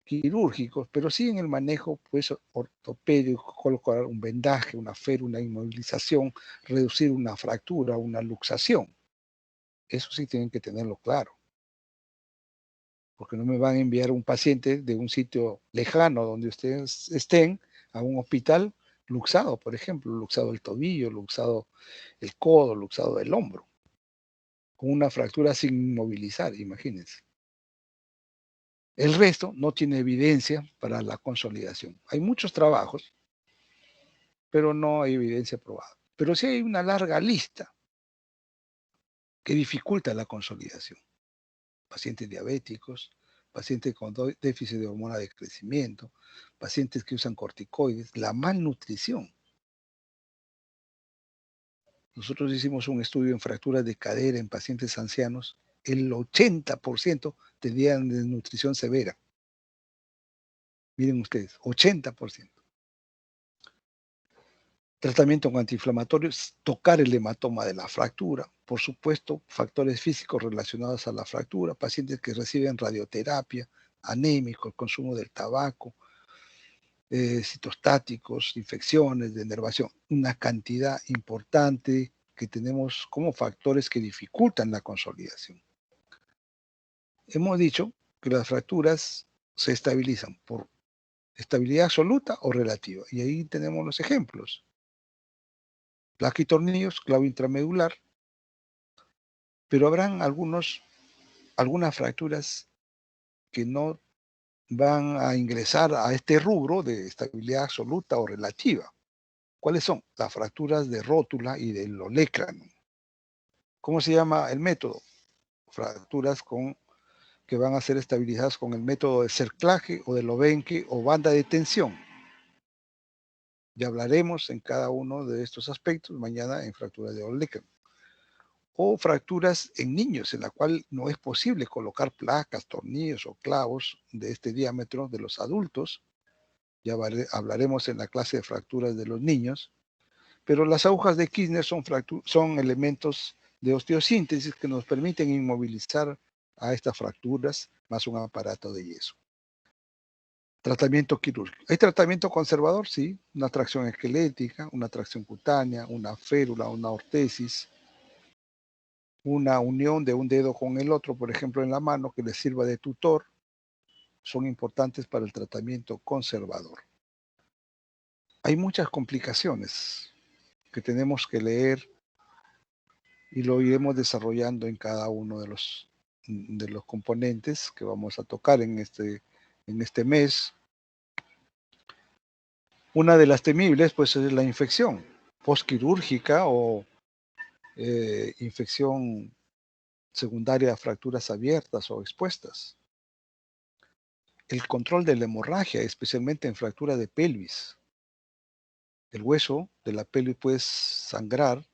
quirúrgico, pero sí en el manejo pues, ortopédico, colocar un vendaje, una férula, una inmovilización, reducir una fractura, una luxación. Eso sí tienen que tenerlo claro. Porque no me van a enviar un paciente de un sitio lejano donde ustedes estén a un hospital luxado, por ejemplo, luxado el tobillo, luxado el codo, luxado el hombro, con una fractura sin inmovilizar, imagínense. El resto no tiene evidencia para la consolidación. Hay muchos trabajos, pero no hay evidencia probada. Pero sí hay una larga lista que dificulta la consolidación. Pacientes diabéticos, pacientes con déficit de hormona de crecimiento, pacientes que usan corticoides, la malnutrición. Nosotros hicimos un estudio en fracturas de cadera en pacientes ancianos, el 80% tenían desnutrición severa. Miren ustedes, 80%. Tratamiento con antiinflamatorios, tocar el hematoma de la fractura, por supuesto, factores físicos relacionados a la fractura, pacientes que reciben radioterapia, anémicos, el consumo del tabaco, citostáticos, infecciones, denervación, una cantidad importante que tenemos como factores que dificultan la consolidación. Hemos dicho que las fracturas se estabilizan por estabilidad absoluta o relativa, y ahí tenemos los ejemplos. Placa y tornillos, clavo intramedular, pero habrán algunas fracturas que no van a ingresar a este rubro de estabilidad absoluta o relativa. ¿Cuáles son? Las fracturas de rótula y del olecrano. ¿Cómo se llama el método? Fracturas que van a ser estabilizadas con el método de cerclaje o de Lovenke o banda de tensión. Ya hablaremos en cada uno de estos aspectos mañana en fracturas de olecrano. O fracturas en niños, en la cual no es posible colocar placas, tornillos o clavos de este diámetro de los adultos. Ya hablaremos en la clase de fracturas de los niños. Pero las agujas de Kirchner son elementos de osteosíntesis que nos permiten inmovilizar a estas fracturas más un aparato de yeso. Tratamiento quirúrgico. ¿Hay tratamiento conservador? Sí. Una tracción esquelética, una tracción cutánea, una férula, una ortesis, una unión de un dedo con el otro, por ejemplo, en la mano, que le sirva de tutor, son importantes para el tratamiento conservador. Hay muchas complicaciones que tenemos que leer y lo iremos desarrollando en cada uno de los componentes que vamos a tocar en este mes. Una de las temibles, pues, es la infección postquirúrgica o infección secundaria a fracturas abiertas o expuestas. El control de la hemorragia, especialmente en fractura de pelvis. El hueso de la pelvis puede sangrar,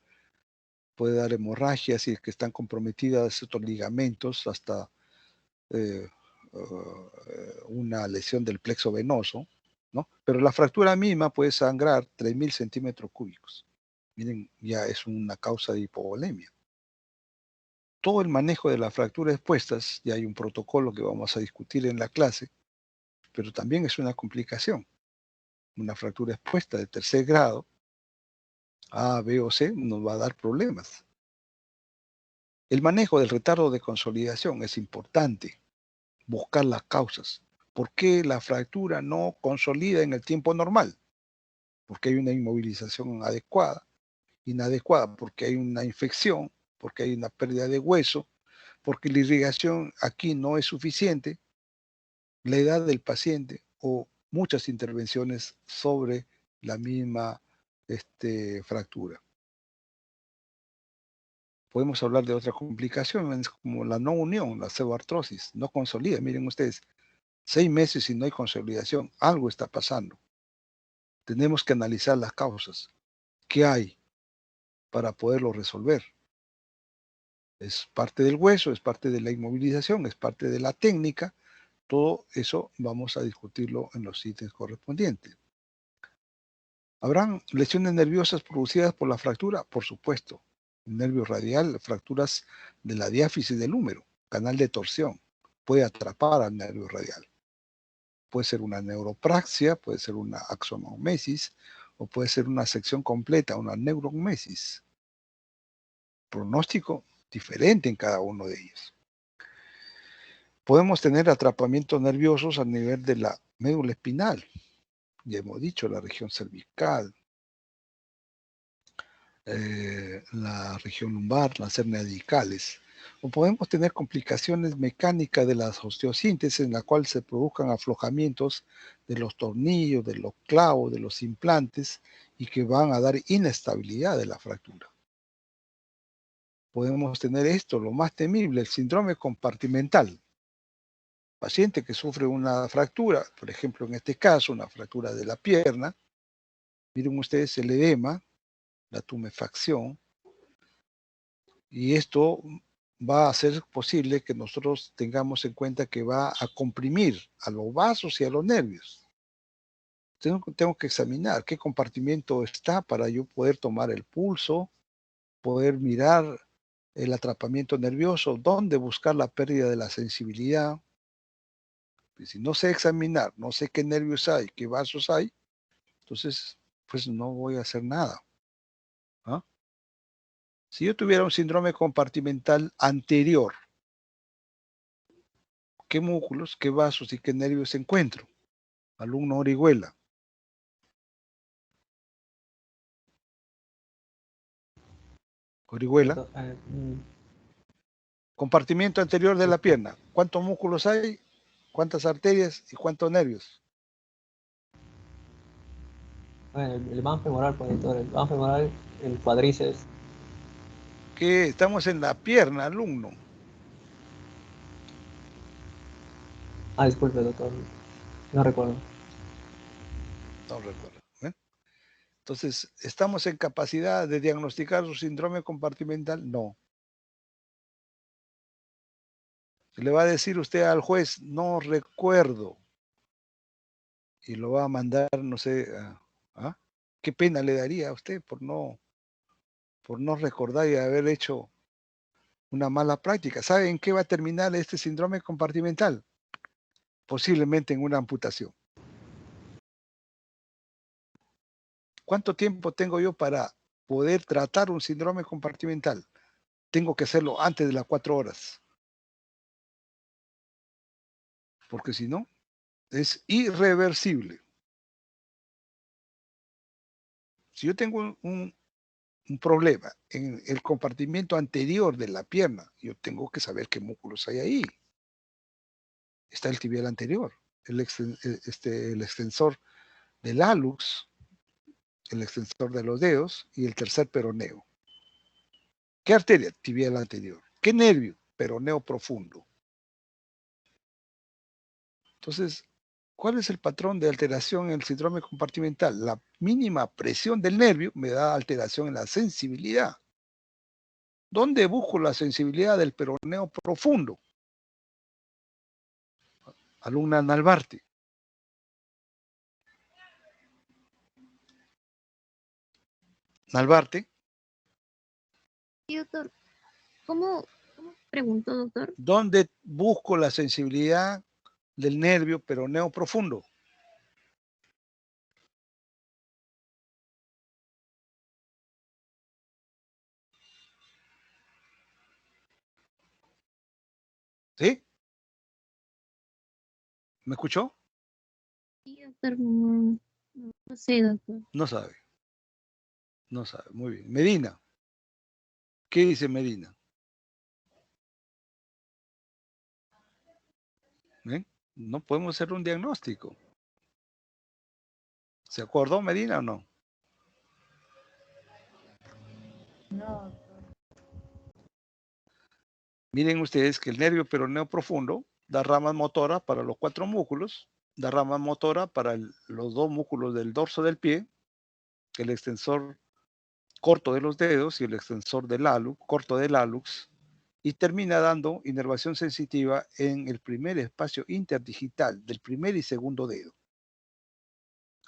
puede dar hemorragia si es que están comprometidas estos ligamentos hasta una lesión del plexo venoso, ¿no? Pero la fractura misma puede sangrar 3.000 centímetros cúbicos. Miren, ya es una causa de hipovolemia. Todo el manejo de las fracturas expuestas, ya hay un protocolo que vamos a discutir en la clase, pero también es una complicación. Una fractura expuesta de tercer grado, A, B o C, nos va a dar problemas. El manejo del retardo de consolidación es importante. Buscar las causas. ¿Por qué la fractura no consolida en el tiempo normal? Porque hay una inmovilización inadecuada, porque hay una infección, porque hay una pérdida de hueso, porque la irrigación aquí no es suficiente, la edad del paciente o muchas intervenciones sobre la misma fractura. Podemos hablar de otras complicaciones como la no unión, la pseudoartrosis, no consolida. Miren ustedes, 6 meses y no hay consolidación, algo está pasando. Tenemos que analizar las causas. ¿Qué hay para poderlo resolver? Es parte del hueso, es parte de la inmovilización, es parte de la técnica, Todo eso vamos a discutirlo en los ítems correspondientes. ¿Habrán lesiones nerviosas producidas por la fractura? Por supuesto. El nervio radial, fracturas de la diáfisis del húmero, canal de torsión, puede atrapar al nervio radial. Puede ser una neuropraxia, puede ser una axonomesis, o puede ser una sección completa, una neuromesis. Pronóstico diferente en cada uno de ellos. Podemos tener atrapamientos nerviosos a nivel de la médula espinal. Ya hemos dicho, la región cervical, la región lumbar, las hernias discales. O podemos tener complicaciones mecánicas de la osteosíntesis en la cual se produzcan aflojamientos de los tornillos, de los clavos, de los implantes y que van a dar inestabilidad de la fractura. Podemos tener esto, lo más temible, el síndrome compartimental. Paciente que sufre una fractura, por ejemplo, en este caso, una fractura de la pierna. Miren ustedes el edema, la tumefacción, y esto va a hacer posible que nosotros tengamos en cuenta que va a comprimir a los vasos y a los nervios. Tengo que examinar qué compartimiento está para yo poder tomar el pulso, poder mirar el atrapamiento nervioso, dónde buscar la pérdida de la sensibilidad. Y si no sé examinar, no sé qué nervios hay, qué vasos hay, entonces pues no voy a hacer nada. ¿Ah? Si yo tuviera un síndrome compartimental anterior, ¿qué músculos, qué vasos y qué nervios encuentro? Alumno Orihuela. Orihuela. Compartimiento anterior de la pierna. ¿Cuántos músculos hay? ¿Cuántas arterias y cuántos nervios? El ván femoral, pues, doctor, el ván femoral, el cuádriceps. Que estamos en la pierna, alumno. Disculpe, doctor. No recuerdo. No recuerdo. Entonces, ¿estamos en capacidad de diagnosticar su síndrome compartimental? No. Le va a decir usted al juez, no recuerdo. Y lo va a mandar, no sé, ¿qué pena le daría a usted por no recordar y haber hecho una mala práctica? ¿Sabe en qué va a terminar este síndrome compartimental? Posiblemente en una amputación. ¿Cuánto tiempo tengo yo para poder tratar un síndrome compartimental? Tengo que hacerlo antes de las 4 horas. Porque si no, es irreversible. Si yo tengo un problema en el compartimiento anterior de la pierna, yo tengo que saber qué músculos hay ahí. Está el tibial anterior, el extensor del hallux, el extensor de los dedos y el tercer peroneo. ¿Qué arteria? Tibial anterior. ¿Qué nervio? Peroneo profundo. Entonces, ¿cuál es el patrón de alteración en el síndrome compartimental? La mínima presión del nervio me da alteración en la sensibilidad. ¿Dónde busco la sensibilidad del peroneo profundo? Alumna Nalbarte. Nalbarte. Sí, doctor. ¿Cómo preguntó, doctor? ¿Dónde busco la sensibilidad del nervio peroneo profundo? ¿Sí? ¿Me escuchó? Sí, doctor. No sé, doctor. No sabe. No sabe. Muy bien. Medina. ¿Qué dice Medina? No podemos hacer un diagnóstico. ¿Se acordó Medina o no? No. Miren ustedes que el nervio peroneo profundo da ramas motoras para los 4 músculos, da ramas motoras para los 2 músculos del dorso del pie, el extensor corto de los dedos y el extensor del hallux, corto del hallux, y termina dando inervación sensitiva en el primer espacio interdigital del primer y segundo dedo.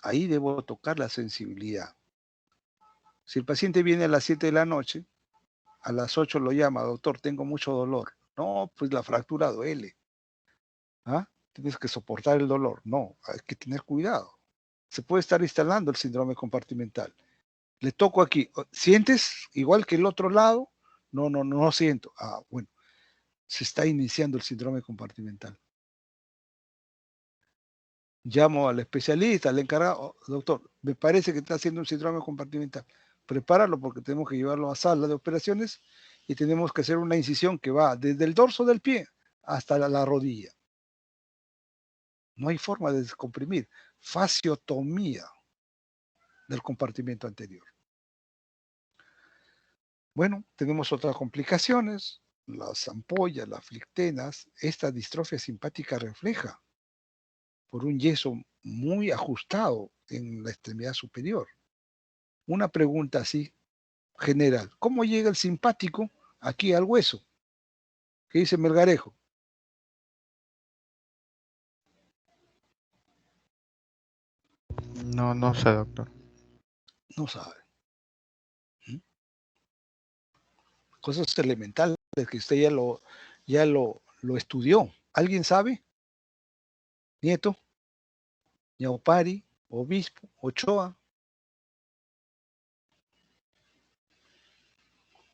Ahí debo tocar la sensibilidad. Si el paciente viene a las 7 de la noche, a las 8 lo llama, doctor, tengo mucho dolor. No, pues la fractura duele. ¿Ah? Tienes que soportar el dolor. No, hay que tener cuidado. Se puede estar instalando el síndrome compartimental. Le toco aquí. ¿Sientes igual que el otro lado? No siento. Ah, bueno. Se está iniciando el síndrome compartimental. Llamo al especialista, al encargado. Oh, doctor, me parece que está haciendo un síndrome compartimental. Prepáralo porque tenemos que llevarlo a sala de operaciones y tenemos que hacer una incisión que va desde el dorso del pie hasta la rodilla. No hay forma de descomprimir. Fasciotomía del compartimento anterior. Bueno, tenemos otras complicaciones, las ampollas, las flictenas. Esta distrofia simpática refleja por un yeso muy ajustado en la extremidad superior. Una pregunta así general. ¿Cómo llega el simpático aquí al hueso? ¿Qué dice Melgarejo? No sé, doctor. No sabe. Cosas elementales que usted ya lo estudió. ¿Alguien sabe? Nieto, Ñaupari, Obispo, Ochoa.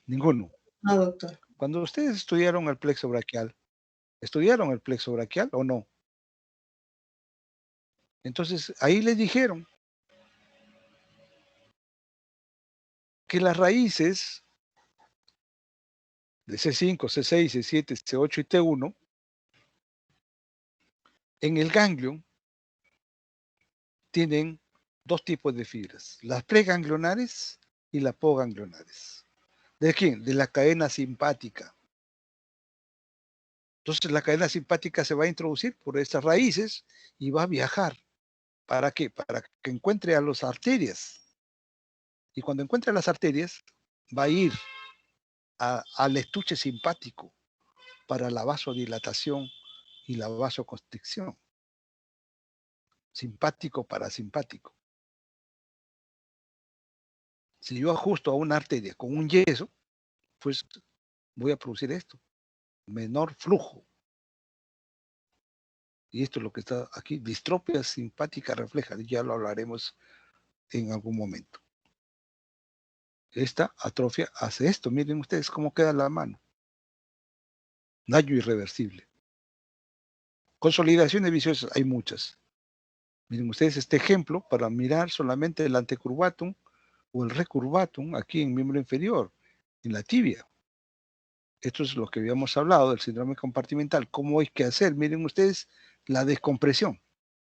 Ninguno. No, doctor. Cuando ustedes estudiaron el plexo braquial, ¿estudiaron el plexo braquial o no? Entonces, ahí les dijeron que las raíces de C5, C6, C7, C8 y T1 en el ganglio tienen dos tipos de fibras, las preganglionares y las postganglionares. ¿De quién? De la cadena simpática. Entonces la cadena simpática se va a introducir por estas raíces y va a viajar. ¿Para qué? Para que encuentre a las arterias. Y cuando encuentre las arterias, va a ir al estuche simpático para la vasodilatación y la vasoconstricción. Simpático parasimpático. Si yo ajusto a una arteria con un yeso, pues voy a producir esto. Menor flujo. Y esto es lo que está aquí, distrofia simpática refleja. Ya lo hablaremos en algún momento. Esta atrofia hace esto. Miren ustedes cómo queda la mano. Daño irreversible. Consolidaciones viciosas, hay muchas. Miren ustedes este ejemplo para mirar solamente el antecurvatum o el recurvatum aquí en miembro inferior, en la tibia. Esto es lo que habíamos hablado del síndrome compartimental. ¿Cómo hay que hacer? Miren ustedes la descompresión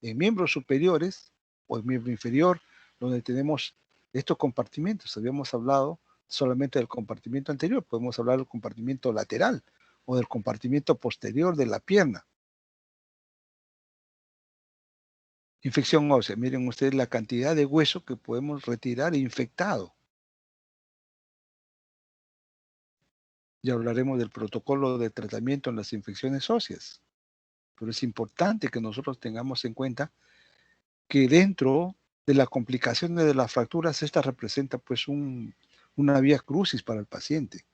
en miembros superiores o en miembro inferior, donde tenemos estos compartimentos. Habíamos hablado solamente del compartimento anterior, podemos hablar del compartimento lateral o del compartimento posterior de la pierna. Infección ósea, miren ustedes la cantidad de hueso que podemos retirar infectado. Ya hablaremos del protocolo de tratamiento en las infecciones óseas, pero es importante que nosotros tengamos en cuenta que dentro de las complicaciones de las fracturas, esta representa pues una vía crucis para el paciente.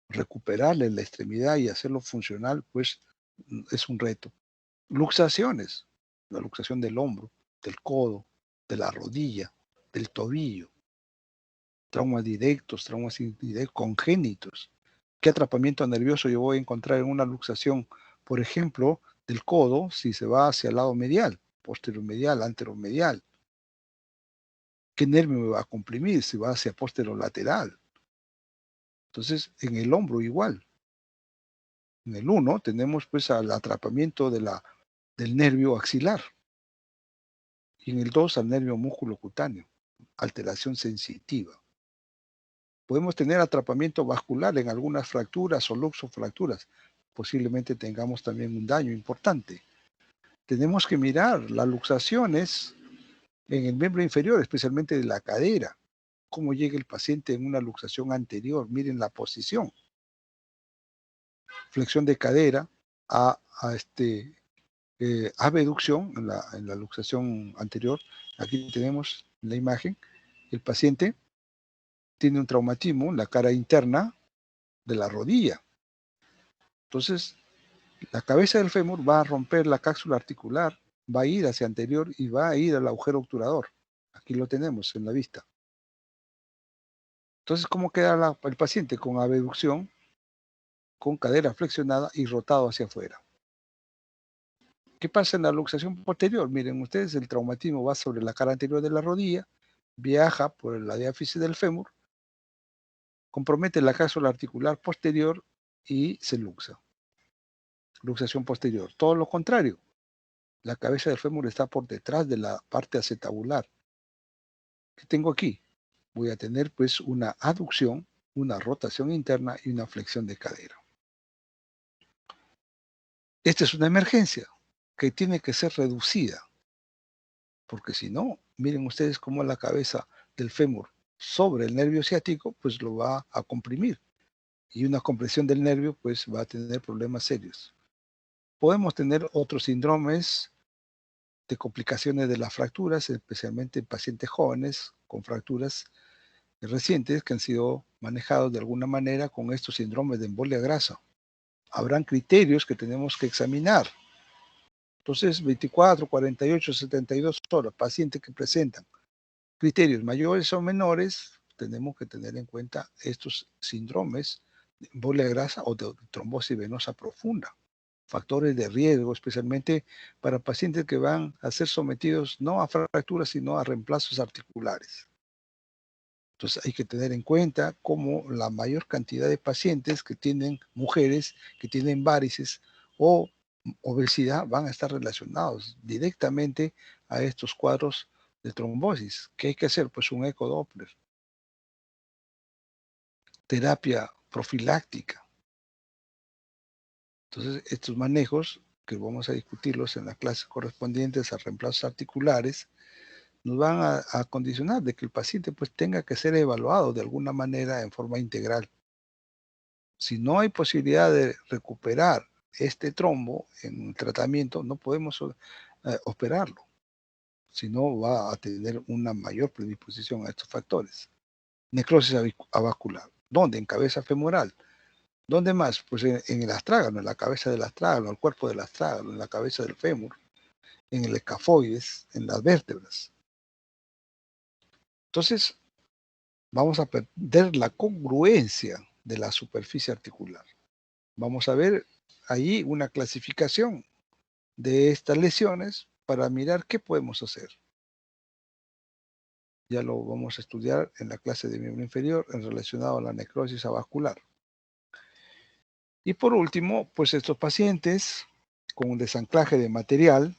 Recuperarle la extremidad y hacerlo funcional, pues es un reto. Luxaciones, la luxación del hombro, del codo, de la rodilla, del tobillo. Traumas directos, traumas indirectos, congénitos. ¿Qué atrapamiento nervioso yo voy a encontrar en una luxación, por ejemplo, del codo si se va hacia el lado medial, posteromedial, anteromedial? ¿Qué nervio me va a comprimir si va hacia posterolateral? Entonces, en el hombro igual. En el 1 tenemos pues al atrapamiento del nervio axilar. Y en el 2 al nervio músculo cutáneo, alteración sensitiva. Podemos tener atrapamiento vascular en algunas fracturas o luxofracturas. Posiblemente tengamos también un daño importante. Tenemos que mirar las luxaciones en el miembro inferior, especialmente de la cadera. Cómo llega el paciente en una luxación anterior. Miren la posición. flexión de cadera, a abducción en la luxación anterior. Aquí tenemos la imagen. El paciente tiene un traumatismo en la cara interna de la rodilla. Entonces, la cabeza del fémur va a romper la cápsula articular, va a ir hacia anterior y va a ir al agujero obturador. Aquí lo tenemos en la vista. Entonces, ¿cómo queda el paciente? Con abducción, con cadera flexionada y rotado hacia afuera. ¿Qué pasa en la luxación posterior? Miren ustedes, el traumatismo va sobre la cara anterior de la rodilla, viaja por la diáfisis del fémur, compromete la cápsula articular posterior y se luxa. Luxación posterior. Todo lo contrario. La cabeza del fémur está por detrás de la parte acetabular. ¿Qué tengo aquí? Voy a tener pues una aducción, una rotación interna y una flexión de cadera. Esta es una emergencia que tiene que ser reducida. Porque si no, miren ustedes cómo la cabeza del fémur sobre el nervio ciático, pues lo va a comprimir. Y una compresión del nervio, pues va a tener problemas serios. Podemos tener otros síndromes de complicaciones de las fracturas, especialmente en pacientes jóvenes con fracturas recientes que han sido manejados de alguna manera con estos síndromes de embolia grasa. Habrán criterios que tenemos que examinar. Entonces, 24, 48, 72 horas, pacientes que presentan criterios mayores o menores, tenemos que tener en cuenta estos síndromes de embolia grasa o de trombosis venosa profunda. Factores de riesgo, especialmente para pacientes que van a ser sometidos no a fracturas, sino a reemplazos articulares. Entonces hay que tener en cuenta cómo la mayor cantidad de pacientes que tienen, mujeres que tienen varices o obesidad, van a estar relacionados directamente a estos cuadros de trombosis. ¿Qué hay que hacer? Pues un ecodoppler. Terapia profiláctica. Entonces, estos manejos, que vamos a discutirlos en las clases correspondientes a reemplazos articulares, nos van a condicionar de que el paciente pues tenga que ser evaluado de alguna manera en forma integral. Si no hay posibilidad de recuperar este trombo en el tratamiento, no podemos operarlo. Si no, va a tener una mayor predisposición a estos factores. Necrosis avascular. ¿Dónde? En cabeza femoral. ¿Dónde más? Pues en el astrágalo, en la cabeza del astrágalo, el cuerpo del astrágalo, en la cabeza del fémur, en el escafoides, en las vértebras. Entonces, vamos a perder la congruencia de la superficie articular. Vamos a ver allí una clasificación de estas lesiones para mirar qué podemos hacer. Ya lo vamos a estudiar en la clase de miembro inferior en relacionado a la necrosis avascular. Y por último, pues estos pacientes con un desanclaje de material,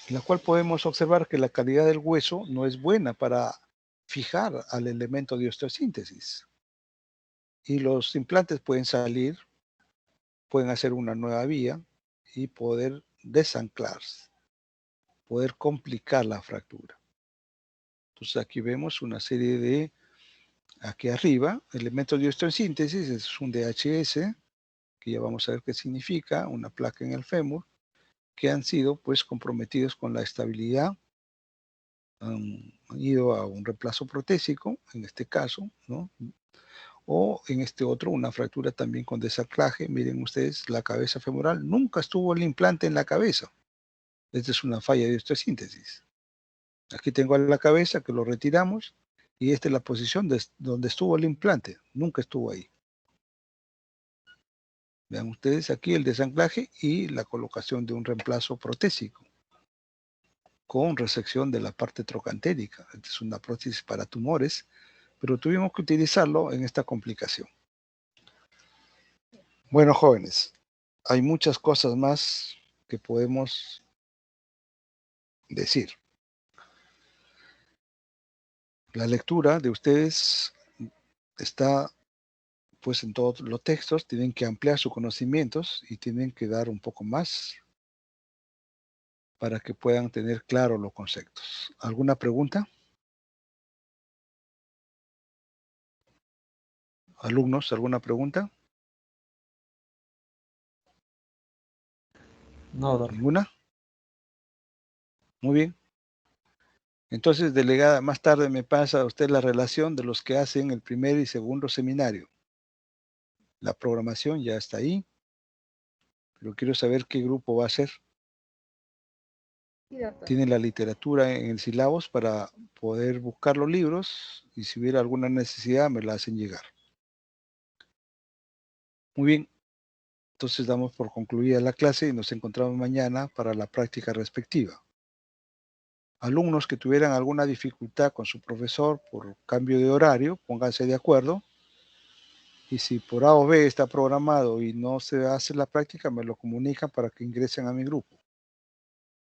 en la cual podemos observar que la calidad del hueso no es buena para fijar al elemento de osteosíntesis. Y los implantes pueden salir, pueden hacer una nueva vía y poder desanclarse, poder complicar la fractura. Entonces aquí vemos una serie de, aquí arriba, elementos de osteosíntesis, es un DHS, que ya vamos a ver qué significa, una placa en el fémur, que han sido pues comprometidos con la estabilidad, han ido a un reemplazo protésico, en este caso, ¿no? O en este otro, una fractura también con desanclaje. Miren ustedes, la cabeza femoral, nunca estuvo el implante en la cabeza. Esta es una falla de osteosíntesis. Aquí tengo la cabeza que lo retiramos y esta es la posición donde estuvo el implante, nunca estuvo ahí. Vean ustedes aquí el desanclaje y la colocación de un reemplazo protésico con resección de la parte trocantérica. Esta es una prótesis para tumores, pero tuvimos que utilizarlo en esta complicación. Bueno, jóvenes, hay muchas cosas más que podemos decir. La lectura de ustedes está pues en todos los textos, tienen que ampliar sus conocimientos y tienen que dar un poco más para que puedan tener claros los conceptos. ¿Alguna pregunta? Alumnos, ¿alguna pregunta? No, doctor. ¿Ninguna? Muy bien. Entonces, delegada, más tarde me pasa a usted la relación de los que hacen el primer y segundo seminario. La programación ya está ahí, pero quiero saber qué grupo va a ser. Sí, doctor. Tienen la literatura en el sílabos para poder buscar los libros y si hubiera alguna necesidad me la hacen llegar. Muy bien. Entonces damos por concluida la clase y nos encontramos mañana para la práctica respectiva. Alumnos que tuvieran alguna dificultad con su profesor por cambio de horario, pónganse de acuerdo. Y si por A o B está programado y no se hace la práctica, me lo comunican para que ingresen a mi grupo.